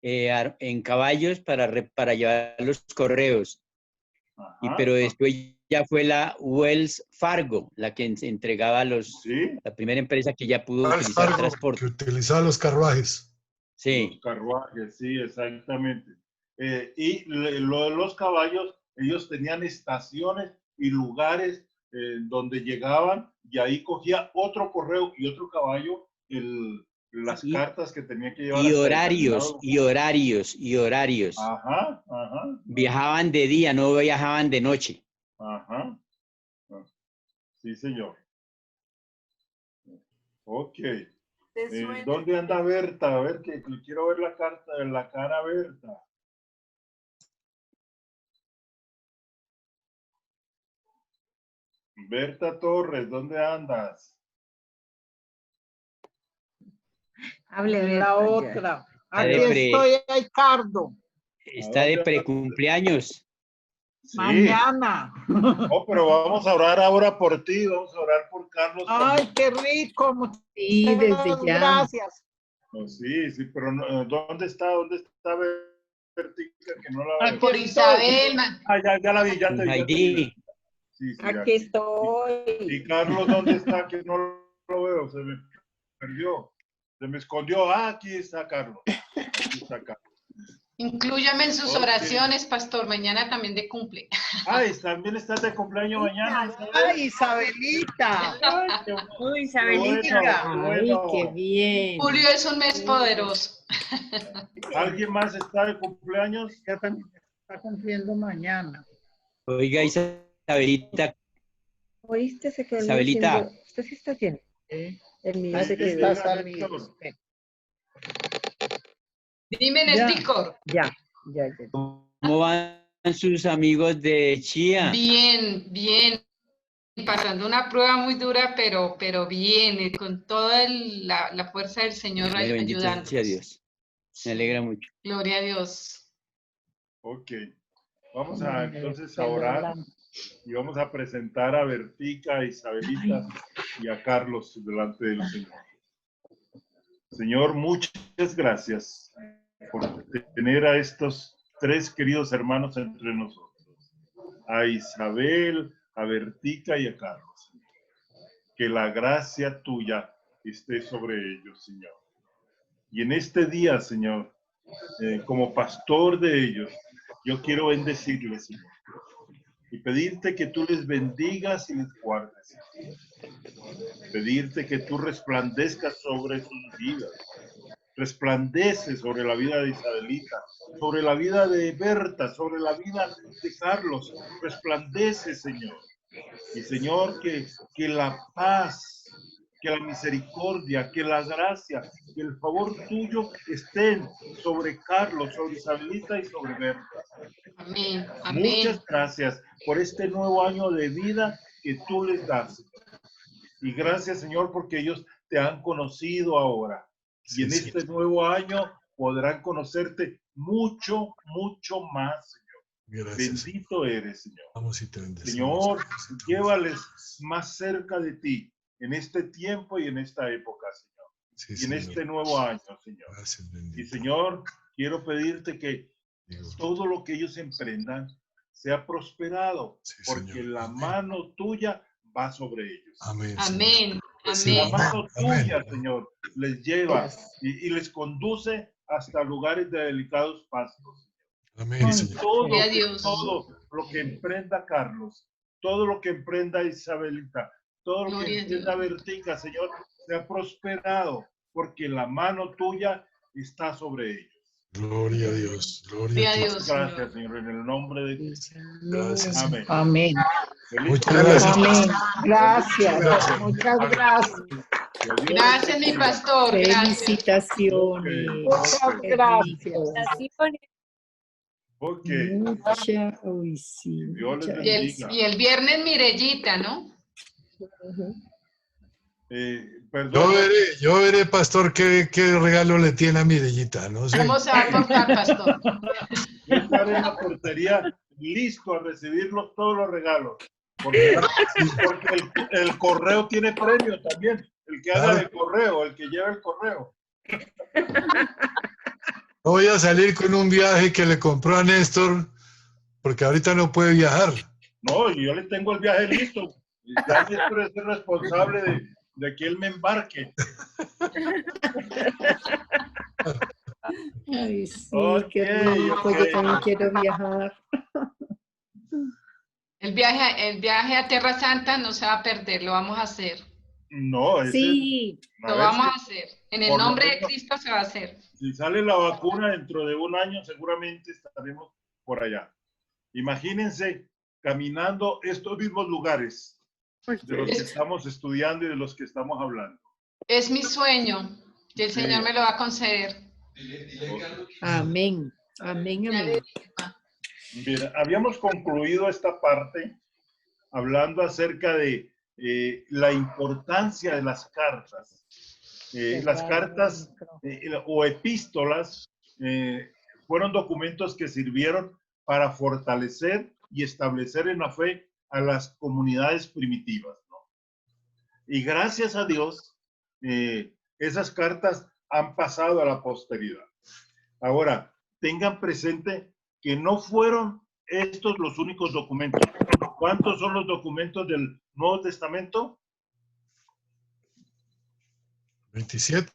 en caballos para llevar los correos. Pero después ya fue la Wells Fargo la que entregaba ¿Sí? la primera empresa que ya pudo Wells utilizar Fargo, transporte. que utilizaba los carruajes. Sí. Los carruajes, sí, exactamente. Y lo de los caballos, ellos tenían estaciones y lugares donde llegaban y ahí cogía otro correo y otro caballo las cartas que tenía que llevar Y hasta horarios, determinado y horarios. Ajá. Viajaban de día, no viajaban de noche. Ajá. Sí, señor. Ok. ¿Dónde anda Berta? A ver, que quiero ver la cara a Berta. Berta Torres, ¿dónde andas? Hable La Berta, otra. Está Aquí estoy, Ricardo. Está de precumpleaños. Sí. Mañana. Oh, pero vamos a orar ahora por ti, vamos a orar por Carlos. Ay, qué rico. Sí, desde ya. Gracias. Oh, sí, pero no, ¿dónde está Bertica? Que no la veo. Por Isabel. Ya la vi, ya te vi. Heidi. Sí, Aquí estoy. ¿Y Carlos dónde está? Que no lo veo, se me perdió, se me escondió. Aquí está Carlos. Aquí está Carlos. Inclúyame en sus oraciones, pastor, mañana también de cumple. Ay, también estás de cumpleaños mañana, Isabel. Ay, Isabelita. Ay, Uy, Isabelita. Ay, qué bien. Julio es un mes poderoso. ¿Alguien más está de cumpleaños? Ya también está cumpliendo mañana. Oiga, Isabelita. ¿Oíste? Se quedó Isabelita. diciendo, ¿usted sí está lleno? El mío se Ahí quedó. está saliendo. Dime, Nesticor. Ya. ¿Cómo van sus amigos de Chía? Bien. Pasando una prueba muy dura, pero bien, con toda la fuerza del Señor ayudando. Bendito sea Dios. Me alegra mucho. Gloria a Dios. Ok. Vamos entonces a orar y vamos a presentar a Bertica, a Isabelita y a Carlos delante del Señor. Señor, muchas gracias por tener a estos tres queridos hermanos entre nosotros. A Isabel, a Bertica y a Carlos. Que la gracia tuya esté sobre ellos, Señor. Y en este día, Señor, como pastor de ellos, yo quiero bendecirles, Señor. Y pedirte que tú les bendigas y les guardes. Pedirte que tú resplandezcas sobre sus vidas. Resplandece sobre la vida de Isabelita, sobre la vida de Berta, sobre la vida de Carlos. Resplandece, Señor. Y, Señor, que la paz, que la misericordia, que la gracia, que el favor tuyo estén sobre Carlos, sobre Isabelita y sobre Berta. Amén. Amén. Muchas gracias por este nuevo año de vida que tú les das. Y gracias, Señor, porque ellos te han conocido ahora. Y en este nuevo año podrán conocerte mucho, mucho más, Señor. Gracias. Bendito eres, Señor. Vamos y te bendecimos. Señor, llévales más cerca de ti en este tiempo y en esta época, Señor. Sí, y en Señor. este nuevo año, Señor. Gracias, Y, Señor, quiero pedirte que todo lo que ellos emprendan sea prosperado, porque Señor. la mano tuya va sobre ellos. Amén. Amén. Y la Amén. mano tuya, Señor, les lleva y les conduce hasta lugares de delicados pastos. Amén, Señor. Gloria a Dios. Todo lo que emprenda Carlos, todo lo que emprenda Isabelita, todo lo que Gloria a emprenda Bertica, Señor, sea prosperado, porque la mano tuya está sobre ellos. Gloria a Dios. Gloria Gloria a a Dios. Dios. Gracias, Señor, en el nombre de Cristo. Gracias, Señor. Amén. Amén. Feliz Muchas Navidad. gracias. Amén. Gracias. Gracias. Muchas gracias. Que Dios les Gracias, mi bendiga. pastor. Gracias. Felicitaciones. Muchas gracias. Ok. Uy, sí. Dios les mucha- bendiga. Y el viernes Mirellita, ¿no? Perdón. Yo veré, pastor, qué regalo le tiene a Mirellita, no sé. ¿Cómo se va a portar, pastor? Yo estaré en la portería listo a recibir todos los regalos. Porque el correo tiene premio también. El que haga el correo, el que lleva el correo. Voy a salir con un viaje que le compró a Néstor, porque ahorita no puede viajar. No, yo le tengo el viaje listo. Ya Néstor es el responsable de que él me embarque. Ay, sí, Ok, qué rico. ok. Yo también quiero viajar. El viaje a Tierra Santa no se va a perder, lo vamos a hacer. No, ese, Sí. Lo vamos a hacer. En el por lo nombre de menos- Cristo se va a hacer. si sale la vacuna dentro de un año, seguramente estaremos por allá. Imagínense caminando estos mismos lugares de los que estamos estudiando y de los que estamos hablando. Es mi sueño y el Señor me lo va a conceder. Amén. Amén, amén. Mira, habíamos concluido esta parte hablando acerca de la importancia de las cartas. Las cartas o epístolas fueron documentos que sirvieron para fortalecer y establecer en la fe a las comunidades primitivas, ¿no? Y gracias a Dios, esas cartas han pasado a la posteridad. Ahora, tengan presente que no fueron estos los únicos documentos. ¿Cuántos son los documentos del Nuevo Testamento? 27.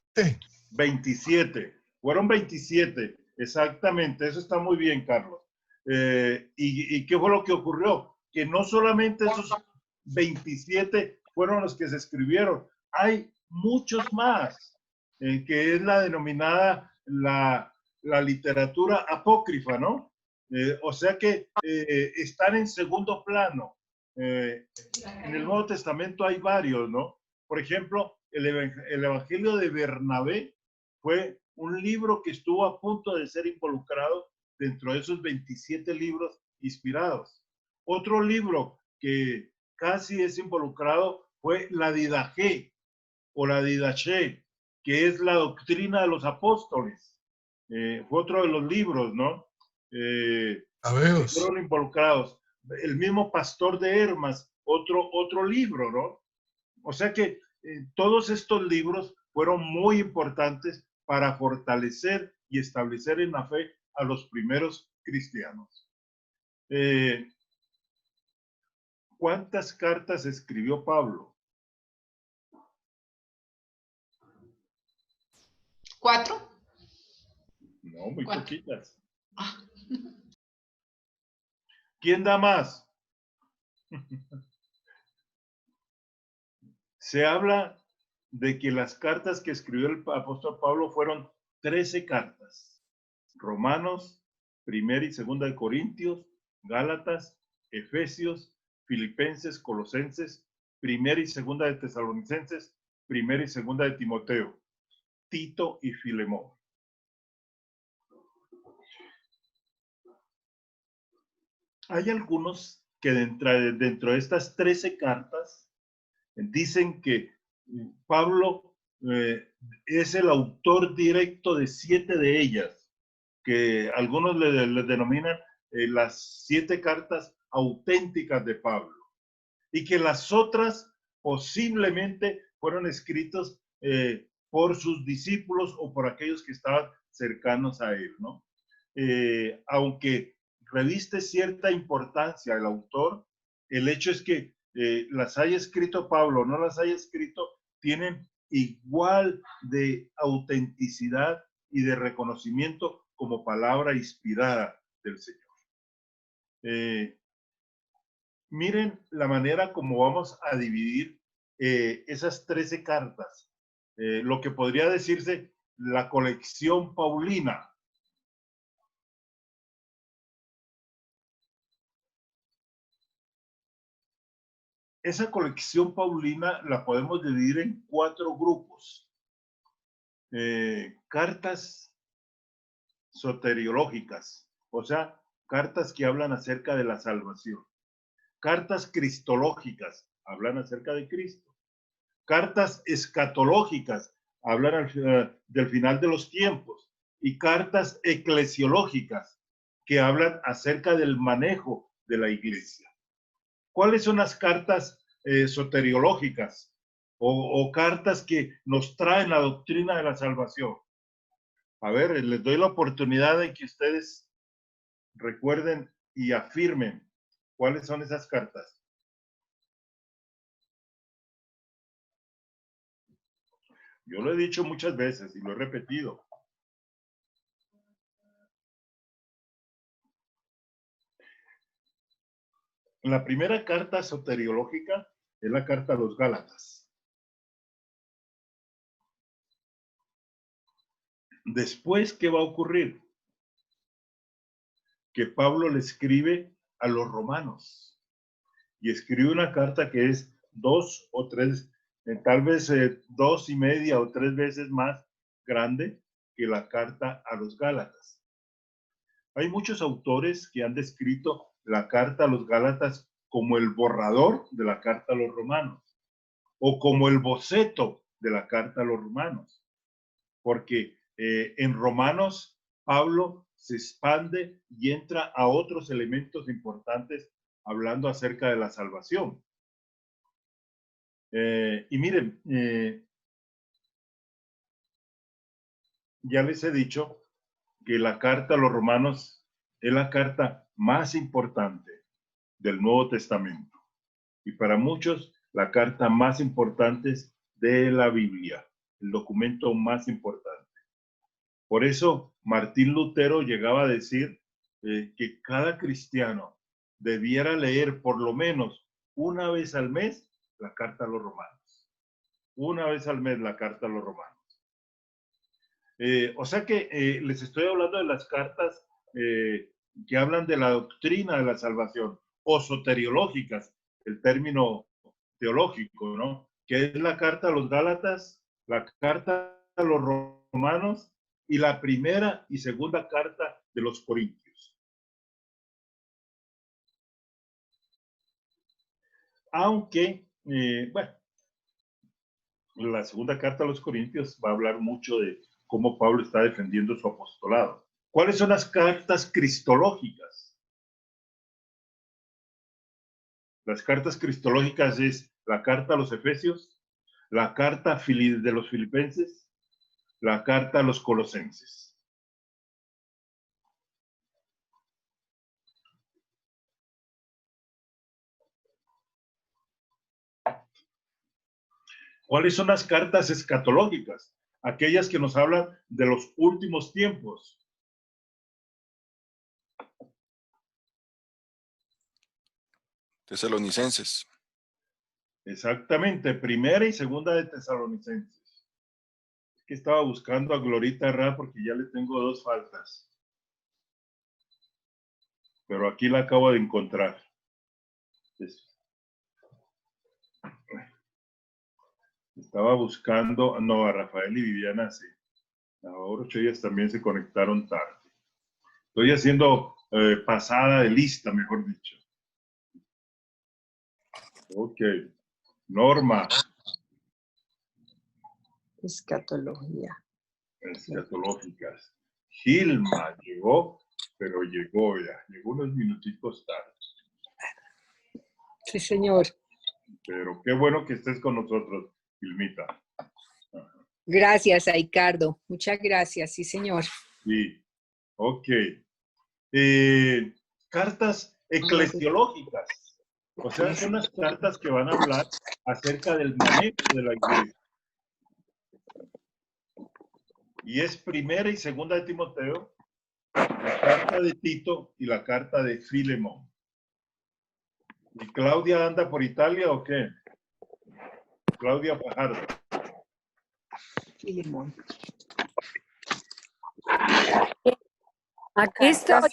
27. Fueron 27, exactamente. Eso está muy bien, Carlos. ¿Y qué fue lo que ocurrió? Que no solamente esos 27 fueron los que se escribieron. Hay muchos más, que es la denominada la literatura apócrifa, ¿no? O sea que están en segundo plano. En el Nuevo Testamento hay varios, ¿no? Por ejemplo, el Evangelio de Bernabé fue un libro que estuvo a punto de ser involucrado dentro de esos 27 libros inspirados. Otro libro que casi es involucrado fue la Didaché o la Didaché, que es la doctrina de los apóstoles. Fue otro de los libros, ¿no? Fueron involucrados. El mismo Pastor de Hermas, otro libro, ¿no? O sea que todos estos libros fueron muy importantes para fortalecer y establecer en la fe a los primeros cristianos. ¿Cuántas cartas escribió Pablo? 4. No, muy 4. poquitas. ¿Quién da más? Se habla de que las cartas que escribió el apóstol Pablo fueron 13 cartas. Romanos, Primera y Segunda de Corintios, Gálatas, Efesios, Filipenses, Colosenses, Primera y Segunda de Tesalonicenses, Primera y Segunda de Timoteo, Tito y Filemón. Hay algunos que dentro de estas 13 cartas dicen que Pablo es el autor directo de 7 de ellas, que algunos le denominan las 7 cartas auténticas de Pablo, y que las otras posiblemente fueron escritas por sus discípulos o por aquellos que estaban cercanos a él, ¿no? Aunque reviste cierta importancia el autor, el hecho es que las haya escrito Pablo o no las haya escrito, tienen igual de autenticidad y de reconocimiento como palabra inspirada del Señor. Miren la manera como vamos a dividir esas 13 cartas. Lo que podría decirse la colección paulina. Esa colección paulina la podemos dividir en 4 grupos. Cartas soteriológicas, o sea, cartas que hablan acerca de la salvación. Cartas cristológicas, hablan acerca de Cristo. Cartas escatológicas, hablan del final de los tiempos. Y cartas eclesiológicas, que hablan acerca del manejo de la iglesia. ¿Cuáles son las cartas soteriológicas o cartas que nos traen la doctrina de la salvación? A ver, les doy la oportunidad de que ustedes recuerden y afirmen cuáles son esas cartas. Yo lo he dicho muchas veces y lo he repetido. La primera carta soteriológica es la carta a los Gálatas. Después, ¿qué va a ocurrir? Que Pablo le escribe a los romanos y escribe una carta que es 2 o 3, tal vez 2,5 o 3 veces más grande que la carta a los Gálatas. Hay muchos autores que han descrito la carta a los Gálatas como el borrador de la carta a los romanos o como el boceto de la carta a los romanos, porque en Romanos Pablo se expande y entra a otros elementos importantes hablando acerca de la salvación. Y miren, ya les he dicho que la carta a los romanos es la carta más importante del Nuevo Testamento. Y para muchos, la carta más importante es de la Biblia, el documento más importante. Por eso, Martín Lutero llegaba a decir que cada cristiano debiera leer por lo menos una vez al mes la carta a los romanos. Una vez al mes la carta a los romanos. O sea que les estoy hablando de las cartas que hablan de la doctrina de la salvación, o soteriológicas, el término teológico, ¿no? Que es la carta a los Gálatas, la carta a los romanos y la primera y segunda carta de los Corintios. Aunque, bueno, la segunda carta a los Corintios va a hablar mucho de cómo Pablo está defendiendo su apostolado. ¿Cuáles son las cartas cristológicas? Las cartas cristológicas es la carta a los Efesios, la carta de los Filipenses, la carta a los Colosenses. ¿Cuáles son las cartas escatológicas? Aquellas que nos hablan de los últimos tiempos. Tesalonicenses. Exactamente, primera y segunda de Tesalonicenses. Es que estaba buscando a Glorita Ra porque ya le tengo 2 faltas. Pero aquí la acabo de encontrar. Estaba buscando, no, a Rafael y Viviana sí. Ahora 8 días también se conectaron tarde. Estoy haciendo pasada de lista, mejor dicho. Ok. Norma. Escatología. Escatológicas. Gilma llegó, pero llegó ya. Llegó unos minutitos tarde. Sí, señor. Pero qué bueno que estés con nosotros, Gilmita. Gracias, Ricardo. Muchas gracias, sí, señor. Sí. Ok. Cartas eclesiológicas. O sea, son las cartas que van a hablar acerca del manejo de la iglesia. Y es primera y segunda de Timoteo, la carta de Tito y la carta de Filemón. ¿Y Claudia anda por Italia o qué? Claudia Fajardo. Filemón. Aquí estoy.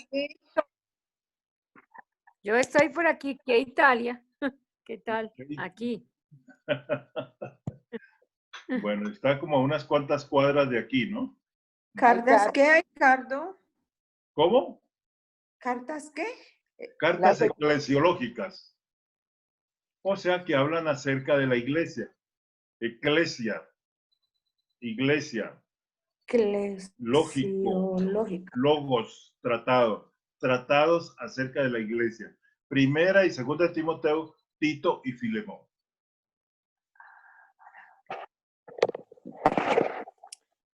Yo estoy por aquí. ¿Qué Italia? ¿Qué tal? Aquí. Bueno, está como a unas cuantas cuadras de aquí, ¿no? ¿Cartas qué, Ricardo? ¿Cómo? ¿Cartas qué? Cartas eclesiológicas. O sea, que hablan acerca de la iglesia. Eclesia. Iglesia. Lógico. Logos. Tratado. Tratados acerca de la iglesia. Primera y segunda de Timoteo, Tito y Filemón.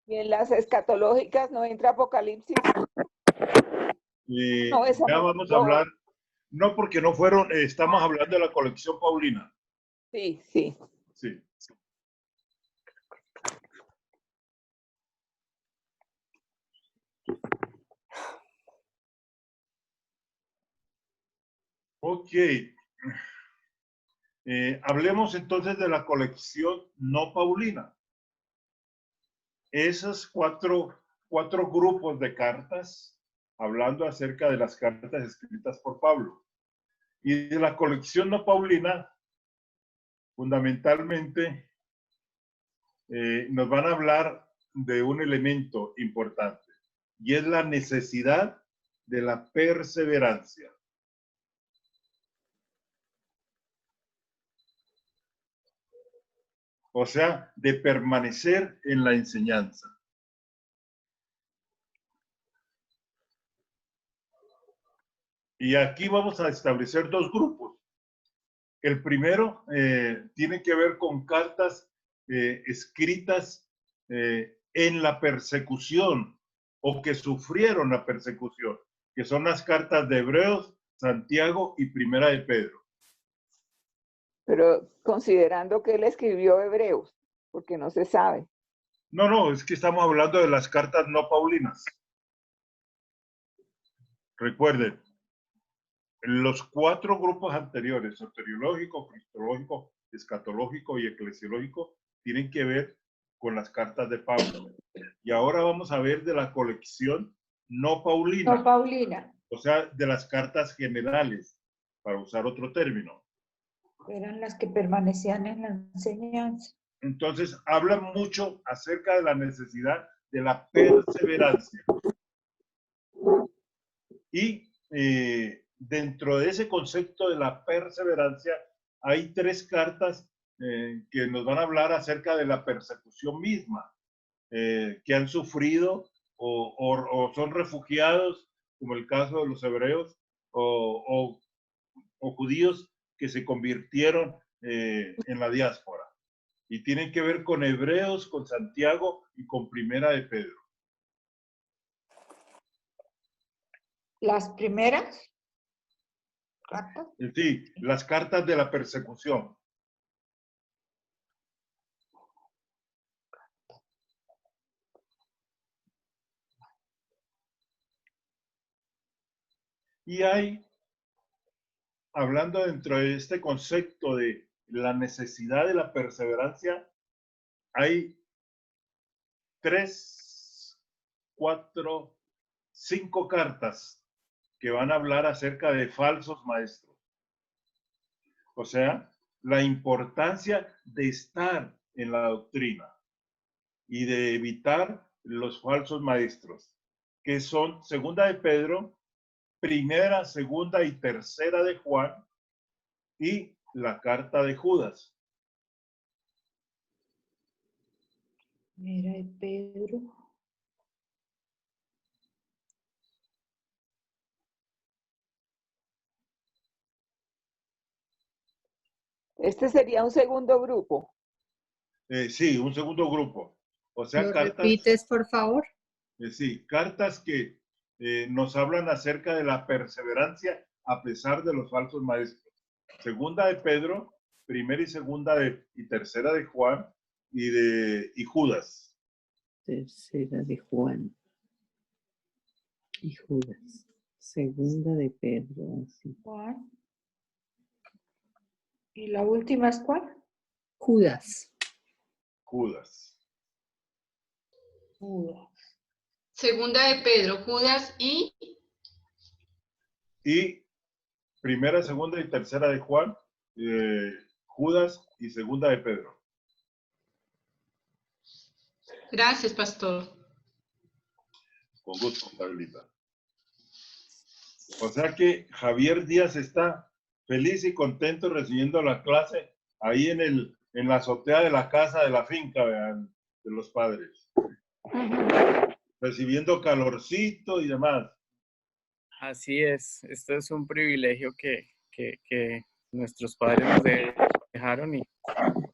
Y en las escatológicas no entra Apocalipsis. No, ya vamos a hablar, no porque no fueron, estamos hablando de la colección Paulina. Sí, sí. Sí. Ok. Hablemos entonces de la colección no paulina. Esos cuatro grupos de cartas, hablando acerca de las cartas escritas por Pablo. Y de la colección no paulina, fundamentalmente, nos van a hablar de un elemento importante, y es la necesidad de la perseverancia. O sea, de permanecer en la enseñanza. Y aquí vamos a establecer 2 grupos. El primero tiene que ver con cartas escritas en la persecución o que sufrieron la persecución, que son las cartas de Hebreos, Santiago y Primera de Pedro. Pero considerando que él escribió Hebreos, porque no se sabe. No, es que estamos hablando de las cartas no paulinas. Recuerden, los 4 grupos anteriores, soteriológico, cristológico, escatológico y eclesiológico, tienen que ver con las cartas de Pablo. Y ahora vamos a ver de la colección no paulina. No paulina. O sea, de las cartas generales, para usar otro término. Eran las que permanecían en la enseñanza. Entonces, hablan mucho acerca de la necesidad de la perseverancia. Y dentro de ese concepto de la perseverancia, hay 3 cartas que nos van a hablar acerca de la persecución misma, que han sufrido o son refugiados, como el caso de los hebreos, o judíos que se convirtieron en la diáspora. y tienen que ver con Hebreos, con Santiago y con Primera de Pedro. ¿Las primeras cartas? Sí, las cartas de la persecución. Y hay, hablando dentro de este concepto de la necesidad de la perseverancia, hay 3, 4, 5 cartas que van a hablar acerca de falsos maestros. O sea, la importancia de estar en la doctrina y de evitar los falsos maestros, que son Segunda de Pedro, Primera, Segunda y Tercera de Juan y la carta de Judas. Mira, Pedro. Este sería un segundo grupo. Sí, un segundo grupo. O sea, ¿Lo cartas. repites, por favor? Sí, cartas que nos hablan acerca de la perseverancia a pesar de los falsos maestros. Segunda de Pedro, primera y segunda y tercera de Juan y Judas. Tercera de Juan y Judas. Segunda de Pedro. Así. Juan. ¿Y la última es cuál? Judas. Judas. Judas. Segunda de Pedro, Judas y Primera, segunda y tercera de Juan, Judas y segunda de Pedro. Gracias, pastor. Con gusto, Carlita. O sea que Javier Díaz está feliz y contento recibiendo la clase ahí en la azotea de la casa de la finca, vean, de los padres. Recibiendo calorcito y demás. Así es, esto es un privilegio que nuestros padres nos dejaron y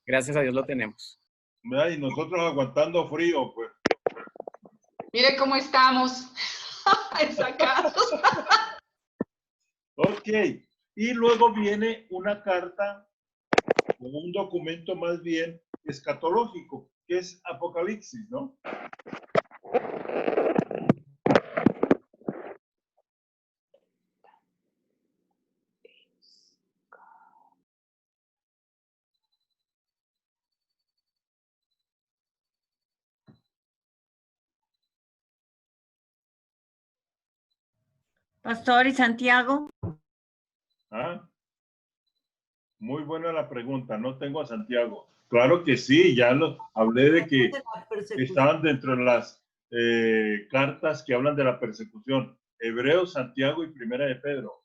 gracias a Dios lo tenemos. Y nosotros aguantando frío, pues. Mire cómo estamos sacados. Ok, y luego viene una carta o un documento más bien escatológico, que es Apocalipsis, ¿no? Pastor, ¿y Santiago? Ah, muy buena la pregunta. No tengo a Santiago. Claro que sí, ya lo hablé de que estaban dentro de las cartas que hablan de la persecución. Hebreos, Santiago y Primera de Pedro.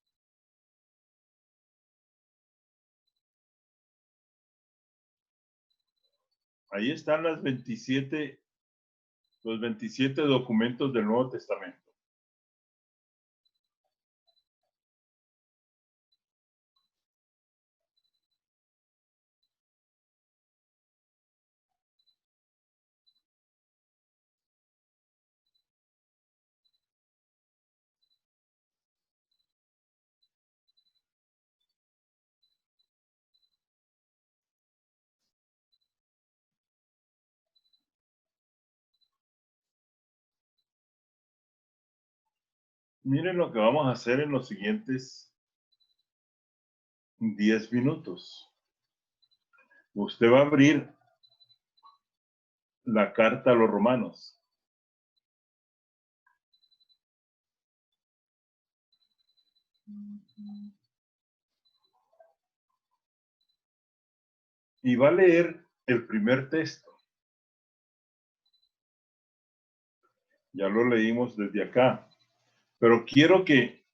Ahí están los 27 documentos del Nuevo Testamento. Miren lo que vamos a hacer en los siguientes 10 minutos. Usted va a abrir la carta a los romanos. Y va a leer el primer texto. Ya lo leímos desde acá. Pero quiero que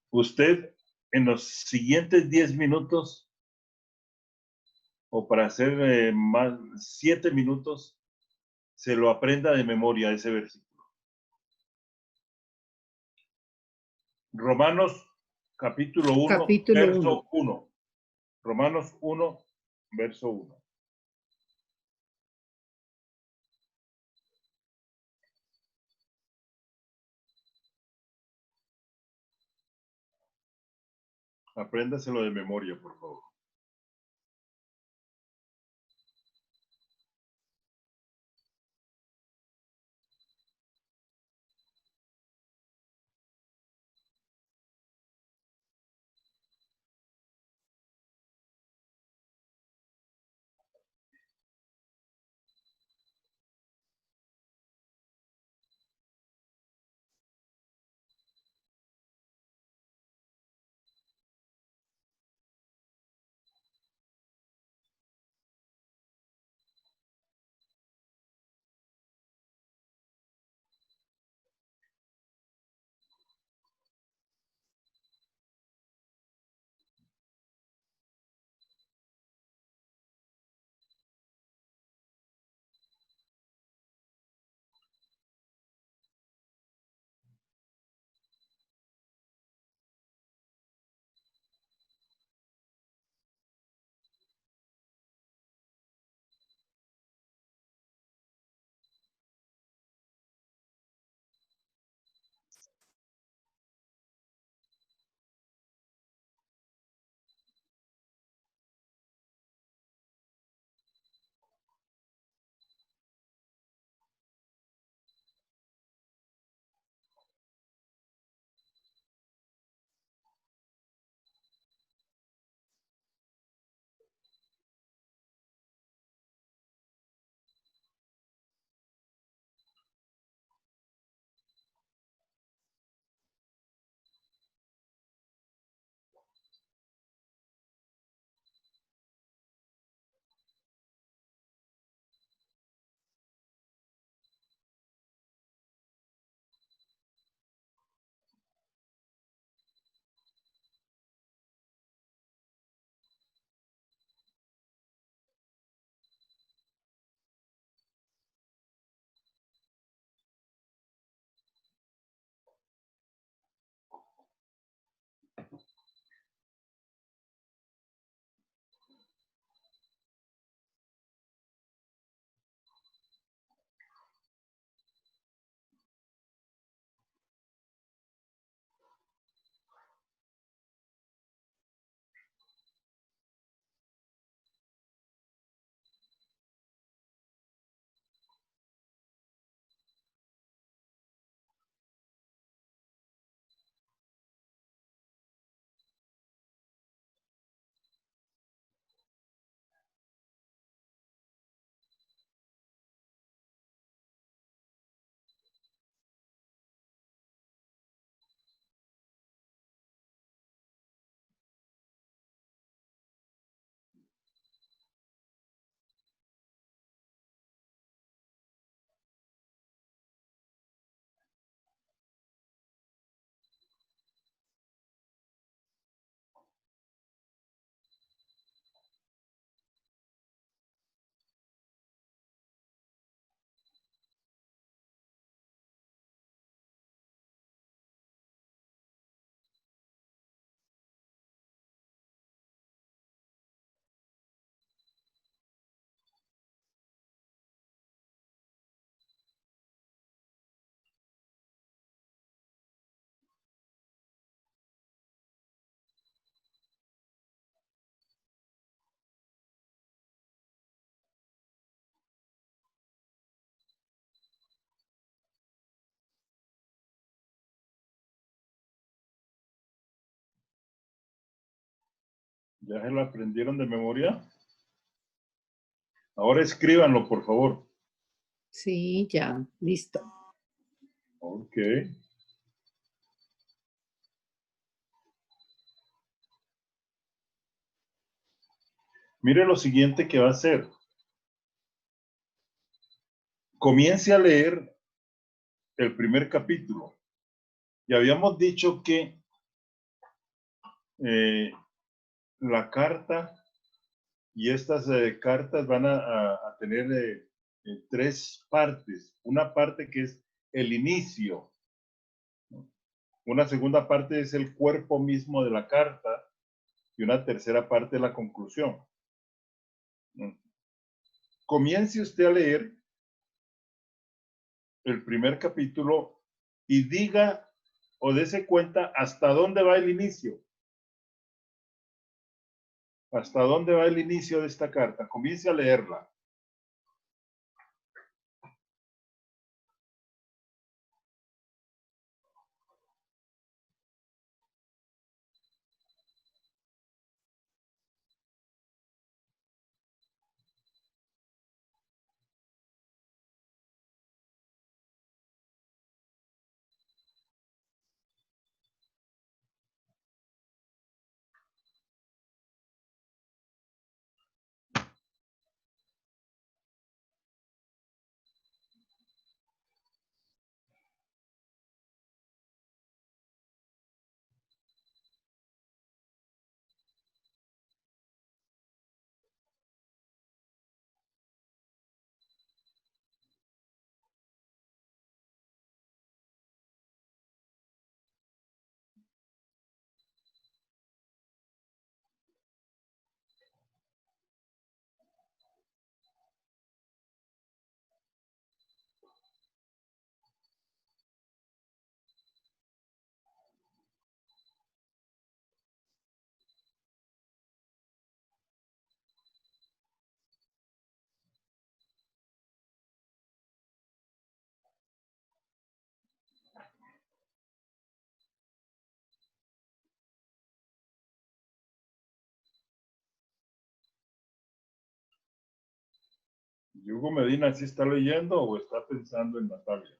usted en los siguientes 10 minutos, o para hacer más 7 minutos, se lo aprenda de memoria ese versículo. Romanos capítulo 1, verso 1. Romanos 1, verso 1. Apréndaselo de memoria, por favor. ¿Ya se lo aprendieron de memoria? Ahora escríbanlo, por favor. Sí, ya, listo. Ok. Mire lo siguiente que va a hacer. Comience a leer el primer capítulo. Y habíamos dicho que la carta y estas cartas van a tener tres partes. Una parte que es el inicio. Una segunda parte es el cuerpo mismo de la carta y una tercera parte la conclusión. Comience usted a leer el primer capítulo y diga o dése cuenta hasta dónde va el inicio. ¿Hasta dónde va el inicio de esta carta? Comience a leerla. Hugo Medina, ¿sí está leyendo o está pensando en Natalia?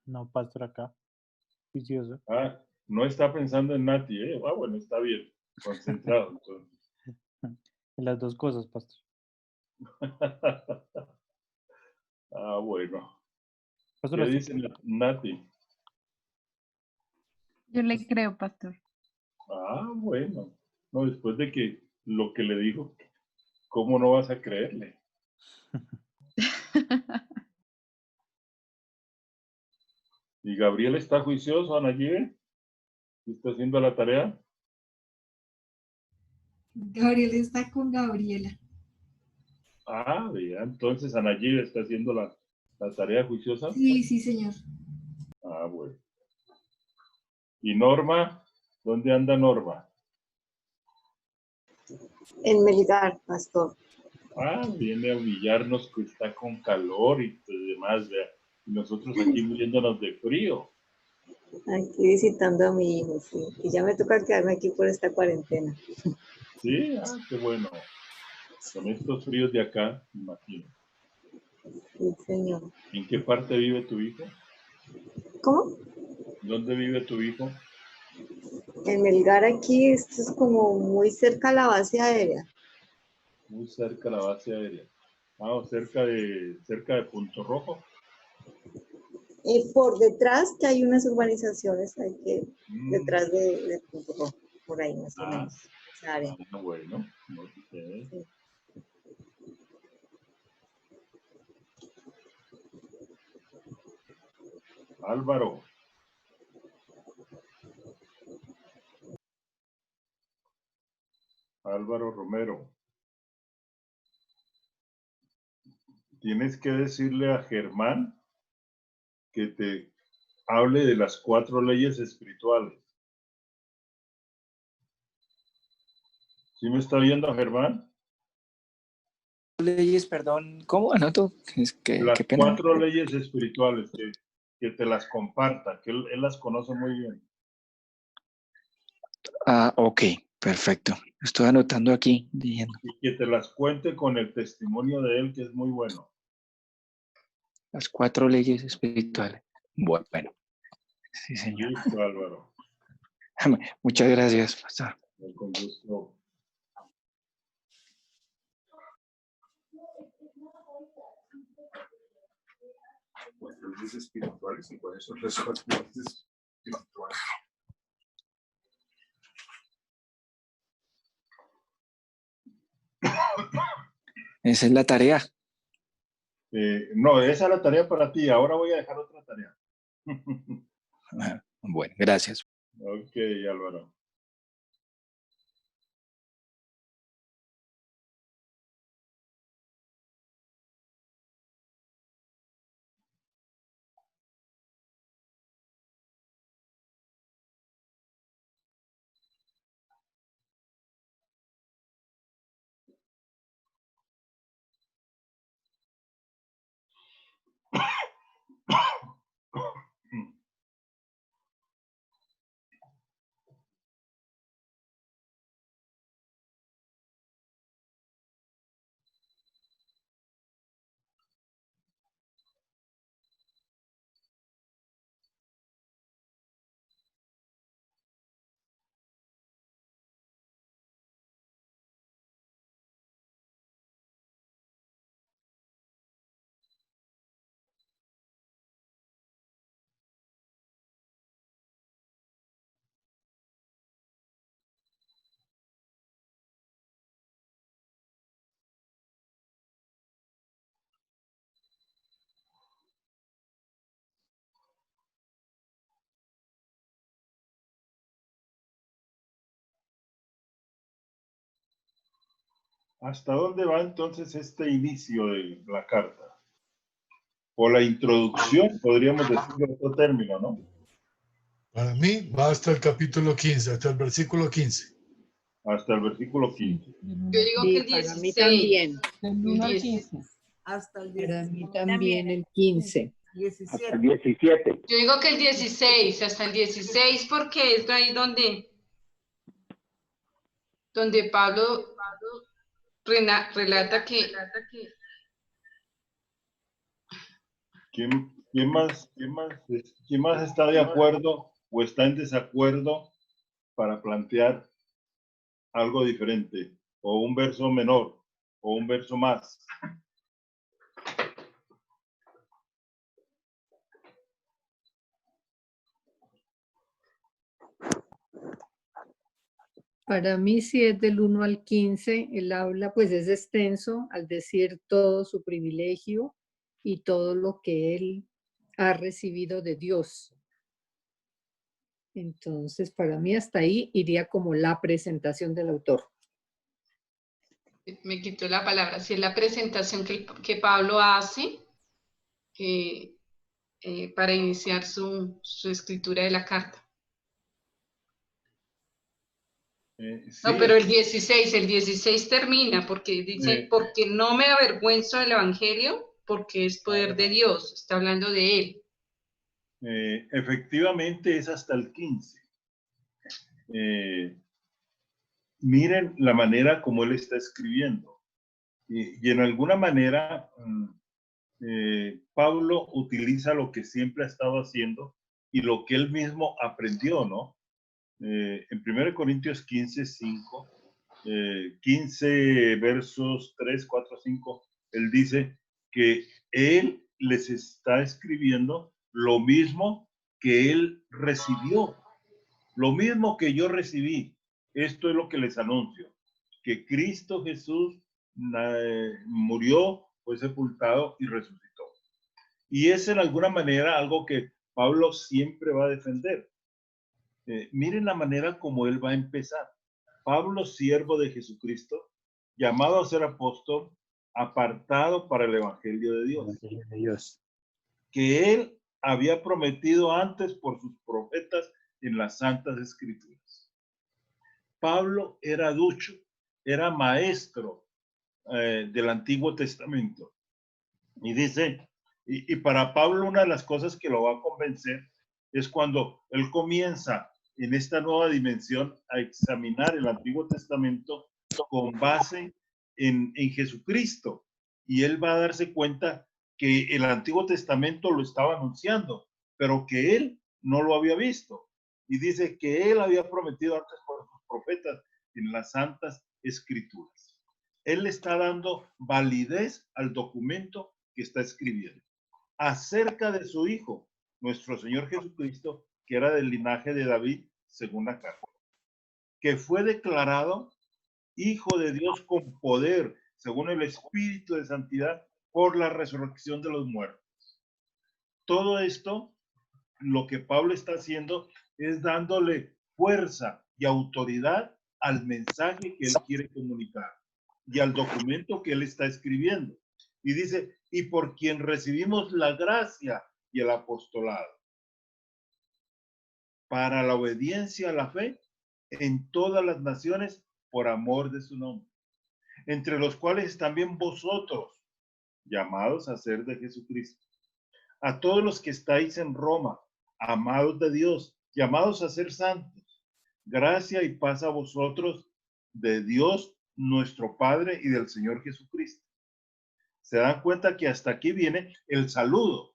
No, pastor, acá. Juicioso. Ah, no está pensando en Nati, ¿eh? Ah, bueno, está bien. Concentrado, entonces. En las dos cosas, pastor. Ah, bueno. Pastor, ¿Qué dice Nati? Yo le creo, pastor. Ah, bueno. No, después de que lo que le dijo, ¿cómo no vas a creerle? ¿Y Gabriel está juicioso, Ana Yive? ¿Está haciendo la tarea? Gabriel está con Gabriela. Ah, ya. Entonces Ana Yive está haciendo la tarea juiciosa. Sí, sí, señor. Ah, bueno. ¿Y Norma? ¿Dónde anda Norma? En Melgar, pastor. Ah, viene a humillarnos que está con calor y demás, vea. Y nosotros aquí muriéndonos de frío. Aquí visitando a mi hijo, sí. Y ya me toca quedarme aquí por esta cuarentena. Sí, qué bueno. Con estos fríos de acá, me imagino. Sí, señor. ¿En qué parte vive tu hijo? ¿Cómo? ¿Dónde vive tu hijo? En Melgar aquí, esto es como muy cerca a la base aérea. Muy cerca de la base aérea. Ah, o cerca de Punto Rojo. Por detrás, que hay unas urbanizaciones hay que, detrás de Punto Rojo, por ahí más o menos. Esa área. Bueno, no sé. Sí. Álvaro. Álvaro Romero. Tienes que decirle a Germán que te hable de las 4 leyes espirituales. ¿Sí me está viendo Germán? Leyes, perdón, ¿cómo anoto? Es que, Las qué pena. 4 leyes espirituales, que te las comparta, que él las conoce muy bien. Ah, ok, perfecto. Estoy anotando aquí, diciendo. Y que te las cuente con el testimonio de él, que es muy bueno. Las 4 leyes espirituales. Bueno, sí, señor. Listo, Álvaro. Muchas gracias, pastor. Con gusto. Cuatro leyes espirituales, y cuáles son las 4 leyes espirituales. Esa es la tarea. No, esa es la tarea para ti. Ahora voy a dejar otra tarea. Bueno, gracias. Ok, Álvaro. ¿Hasta dónde va entonces este inicio de la carta? O la introducción, podríamos decirlo en otro término, ¿no? Para mí va hasta el capítulo 15, hasta el versículo 15. Hasta el versículo 15. Yo digo que el 16. Para mí también. Del 1 al 15. Hasta el Para 17. mí también el 15. Hasta el 17. Yo digo que el 16, hasta el 16, porque es ahí donde Pablo relata que ¿Quién más está de acuerdo o está en desacuerdo para plantear algo diferente? O un verso menor, o un verso más. Para mí, si es del 1 al 15, él habla, pues es extenso al decir todo su privilegio y todo lo que él ha recibido de Dios. Entonces, para mí hasta ahí iría como la presentación del autor. me quitó la palabra, si es la presentación que Pablo hace para iniciar su escritura de la carta. Sí, no, pero el 16 termina porque dice, porque no me avergüenzo del evangelio, porque es poder de Dios, está hablando de él. Efectivamente es hasta el 15. Miren la manera como él está escribiendo. Y en alguna manera Pablo utiliza lo que siempre ha estado haciendo y lo que él mismo aprendió, ¿no? En 1 Corintios 15, 5, 15 versos 3, 4, 5, él dice que él les está escribiendo lo mismo que él recibió, lo mismo que yo recibí. Esto es lo que les anuncio, que Cristo Jesús murió, fue sepultado y resucitó. Y es en alguna manera algo que Pablo siempre va a defender. Miren la manera como él va a empezar. Pablo, siervo de Jesucristo, llamado a ser apóstol, apartado para el Evangelio de Dios, que él había prometido antes por sus profetas en las Santas Escrituras. Pablo era ducho, era maestro del Antiguo Testamento. Y dice, y para Pablo una de las cosas que lo va a convencer es cuando él comienza en esta nueva dimensión a examinar el Antiguo Testamento con base en Jesucristo. Y él va a darse cuenta que el Antiguo Testamento lo estaba anunciando, pero que él no lo había visto. Y dice que él había prometido antes por sus profetas en las Santas Escrituras. Él le está dando validez al documento que está escribiendo acerca de su Hijo, nuestro Señor Jesucristo, que era del linaje de David, según la carta, que fue declarado Hijo de Dios con poder, según el Espíritu de Santidad, por la resurrección de los muertos. Todo esto lo que Pablo está haciendo es dándole fuerza y autoridad al mensaje que él quiere comunicar y al documento que él está escribiendo. Y dice, y por quien recibimos la gracia y el apostolado para la obediencia a la fe en todas las naciones por amor de su nombre, entre los cuales también vosotros, llamados a ser de Jesucristo. A todos los que estáis en Roma, amados de Dios, llamados a ser santos, gracia y paz a vosotros de Dios nuestro Padre y del Señor Jesucristo. Se dan cuenta que hasta aquí viene el saludo,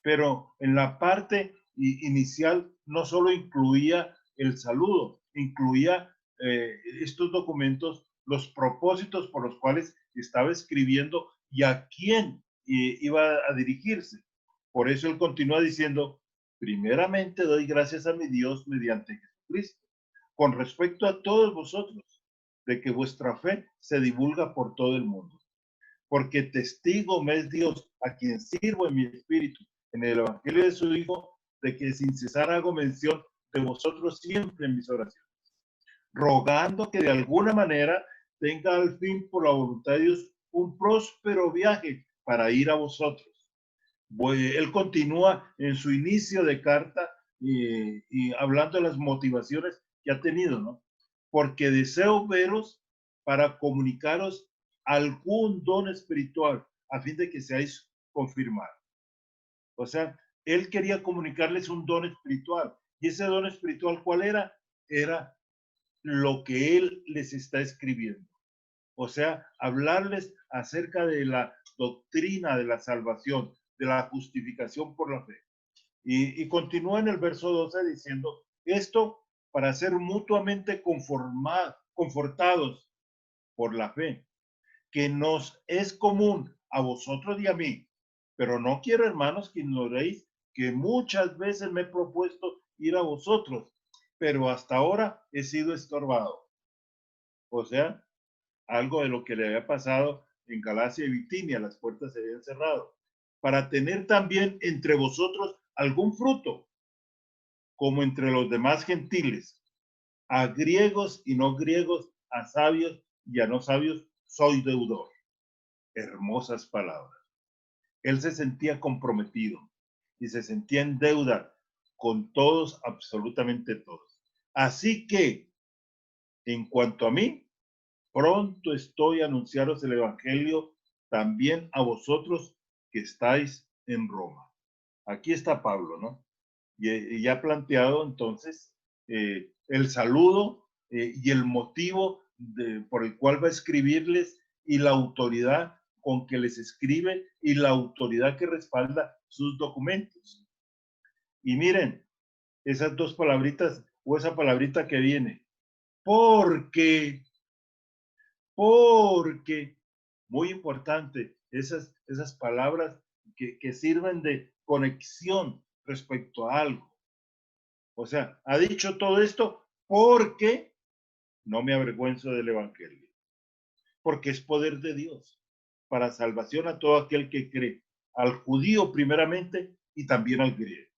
pero en la parte inicial no solo incluía el saludo, incluía estos documentos, los propósitos por los cuales estaba escribiendo y a quién iba a dirigirse. Por eso él continúa diciendo, primeramente doy gracias a mi Dios mediante Jesucristo, con respecto a todos vosotros, de que vuestra fe se divulga por todo el mundo. Porque testigo me es Dios, a quien sirvo en mi espíritu, en el evangelio de su Hijo, de que sin cesar hago mención de vosotros siempre en mis oraciones, rogando que de alguna manera tenga al fin por la voluntad de Dios un próspero viaje para ir a vosotros. Él continúa en su inicio de carta y hablando de las motivaciones que ha tenido, ¿no? Porque deseo veros para comunicaros algún don espiritual a fin de que seáis confirmados. O sea, él quería comunicarles un don espiritual. ¿Y ese don espiritual cuál era? Era lo que él les está escribiendo. O sea, hablarles acerca de la doctrina de la salvación, de la justificación por la fe. Y continúa en el verso 12 diciendo, esto para ser mutuamente confortados por la fe, que nos es común a vosotros y a mí. Pero no quiero, hermanos, que ignoréis que muchas veces me he propuesto ir a vosotros, pero hasta ahora he sido estorbado. O sea, algo de lo que le había pasado en Galacia y Bitinia, las puertas se habían cerrado, para tener también entre vosotros algún fruto, como entre los demás gentiles, a griegos y no griegos, a sabios y a no sabios, soy deudor. Hermosas palabras. Él se sentía comprometido y se sentía en deuda con todos, absolutamente todos. Así que, en cuanto a mí, pronto estoy a anunciaros el evangelio también a vosotros que estáis en Roma. Aquí está Pablo, ¿no? Y ya ha planteado entonces el saludo y el motivo por el cual va a escribirles y la autoridad con que les escribe y la autoridad que respalda sus documentos. Y miren, esas dos palabritas o esa palabrita que viene, porque, muy importante, esas palabras que sirven de conexión respecto a algo. O sea, ha dicho todo esto porque no me avergüenzo del evangelio, porque es poder de Dios para salvación a todo aquel que cree, al judío primeramente y también al griego.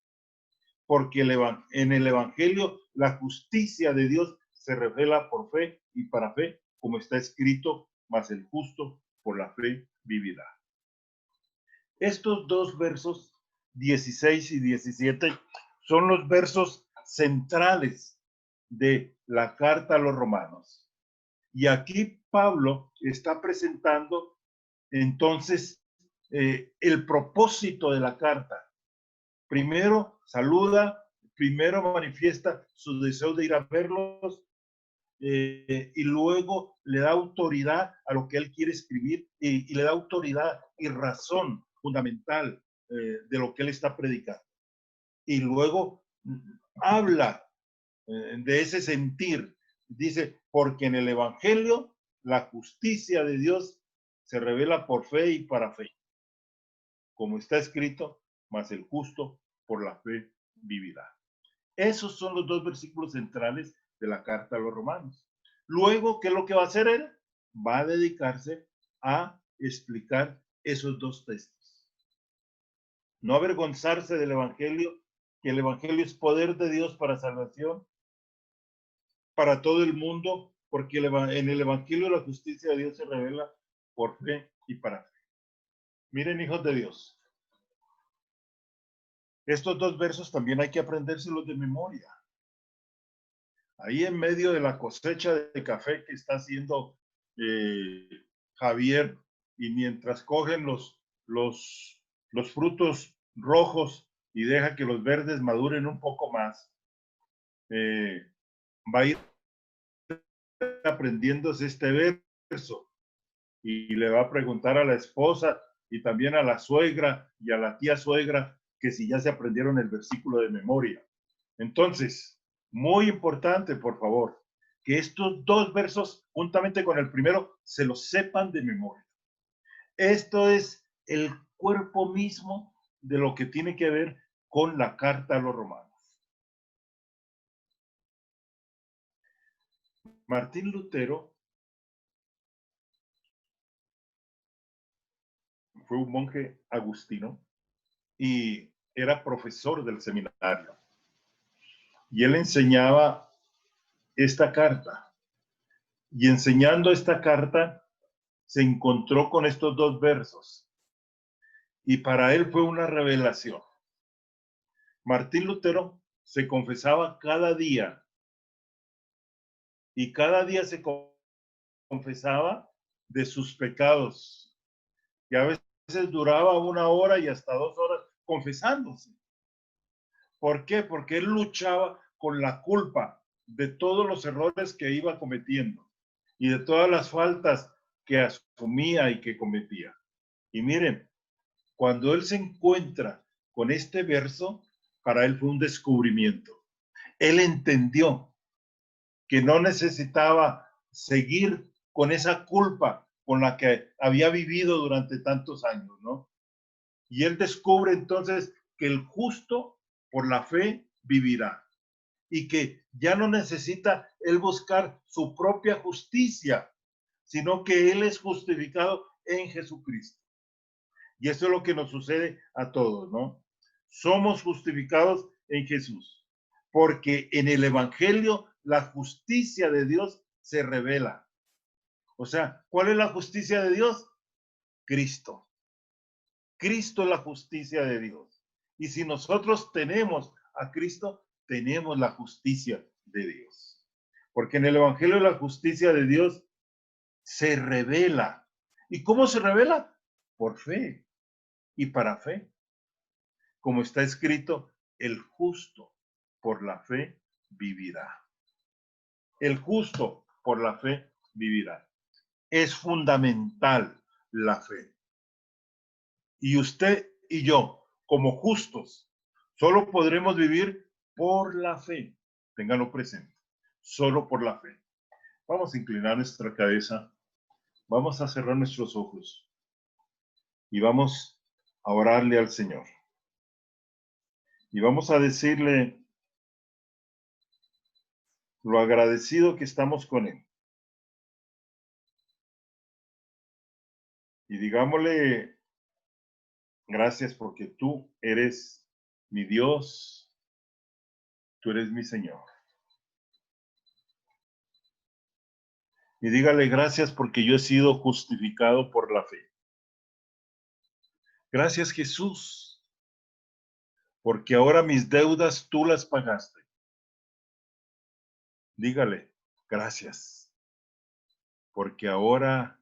Porque en el evangelio la justicia de Dios se revela por fe y para fe, como está escrito, mas el justo por la fe vivirá. Estos dos versos, 16 y 17, son los versos centrales de la carta a los romanos. Y aquí Pablo está presentando entonces el propósito de la carta. Primero saluda, primero manifiesta su deseo de ir a verlos y luego le da autoridad a lo que él quiere escribir y le da autoridad y razón fundamental de lo que él está predicando. Y luego habla de ese sentir. Dice, porque en el evangelio la justicia de Dios se revela por fe y para fe. Como está escrito, mas el justo por la fe vivirá. Esos son los dos versículos centrales de la carta a los romanos. Luego, ¿qué es lo que va a hacer él? Va a dedicarse a explicar esos dos textos. No avergonzarse del evangelio que el Evangelio es poder de Dios para salvación, para todo el mundo, porque en el Evangelio la justicia de Dios se revela por fe y para fe. Miren, hijos de Dios, estos dos versos también hay que aprendérselos de memoria. Ahí en medio de la cosecha de café que está haciendo Javier, y mientras cogen los frutos rojos y deja que los verdes maduren un poco más, va a ir aprendiéndose este verso y le va a preguntar a la esposa y también a la suegra y a la tía suegra que si ya se aprendieron el versículo de memoria. Entonces, muy importante, por favor, que estos dos versos, juntamente con el primero, se los sepan de memoria. Esto es el cuerpo mismo de lo que tiene que ver con la carta a los romanos. Martín Lutero fue un monje agustino y era profesor del seminario. Y él enseñaba esta carta. Y enseñando esta carta, se encontró con estos dos versos. Y para él fue una revelación. Martín Lutero se confesaba cada día. Y cada día se confesaba de sus pecados. Y a veces duraba 1 hora y hasta 2 horas confesándose. ¿Por qué? Porque él luchaba con la culpa de todos los errores que iba cometiendo y de todas las faltas que asumía y que cometía. Y miren, cuando él se encuentra con este verso, para él fue un descubrimiento. Él entendió que no necesitaba seguir con esa culpa con la que había vivido durante tantos años, ¿no? Y él descubre entonces que el justo por la fe vivirá y que ya no necesita él buscar su propia justicia, sino que él es justificado en Jesucristo. Y eso es lo que nos sucede a todos, ¿no? Somos justificados en Jesús, porque en el Evangelio la justicia de Dios se revela. O sea, ¿cuál es la justicia de Dios? Cristo. Cristo es la justicia de Dios. Y si nosotros tenemos a Cristo, tenemos la justicia de Dios. Porque en el Evangelio la justicia de Dios se revela. ¿Y cómo se revela? Por fe y para fe. Como está escrito, el justo por la fe vivirá. El justo por la fe vivirá. Es fundamental la fe. Y usted y yo, como justos, solo podremos vivir por la fe. Ténganlo presente. Solo por la fe. Vamos a inclinar nuestra cabeza. Vamos a cerrar nuestros ojos. Y vamos a orarle al Señor. Y vamos a decirle lo agradecido que estamos con Él. Y digámosle, gracias porque tú eres mi Dios, tú eres mi Señor. Y dígale gracias porque yo he sido justificado por la fe. Gracias Jesús, porque ahora mis deudas tú las pagaste. Dígale gracias, porque ahora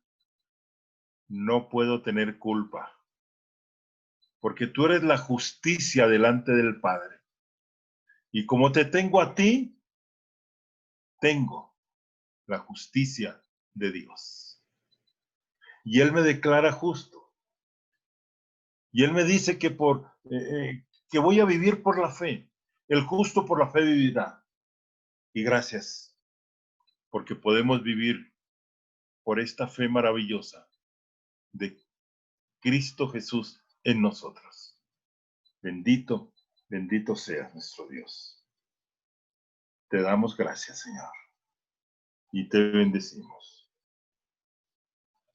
no puedo tener culpa, porque tú eres la justicia delante del Padre. Y como te tengo a ti, tengo la justicia de Dios. Y Él me declara justo. Y Él me dice que que voy a vivir por la fe. El justo por la fe vivirá. Y gracias, porque podemos vivir por esta fe maravillosa de Cristo Jesús en nosotros. Bendito, bendito seas nuestro Dios. Te damos gracias, Señor. Y te bendecimos.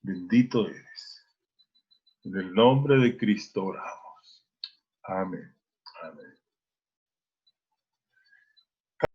Bendito eres. En el nombre de Cristo oramos. Amén. Amén.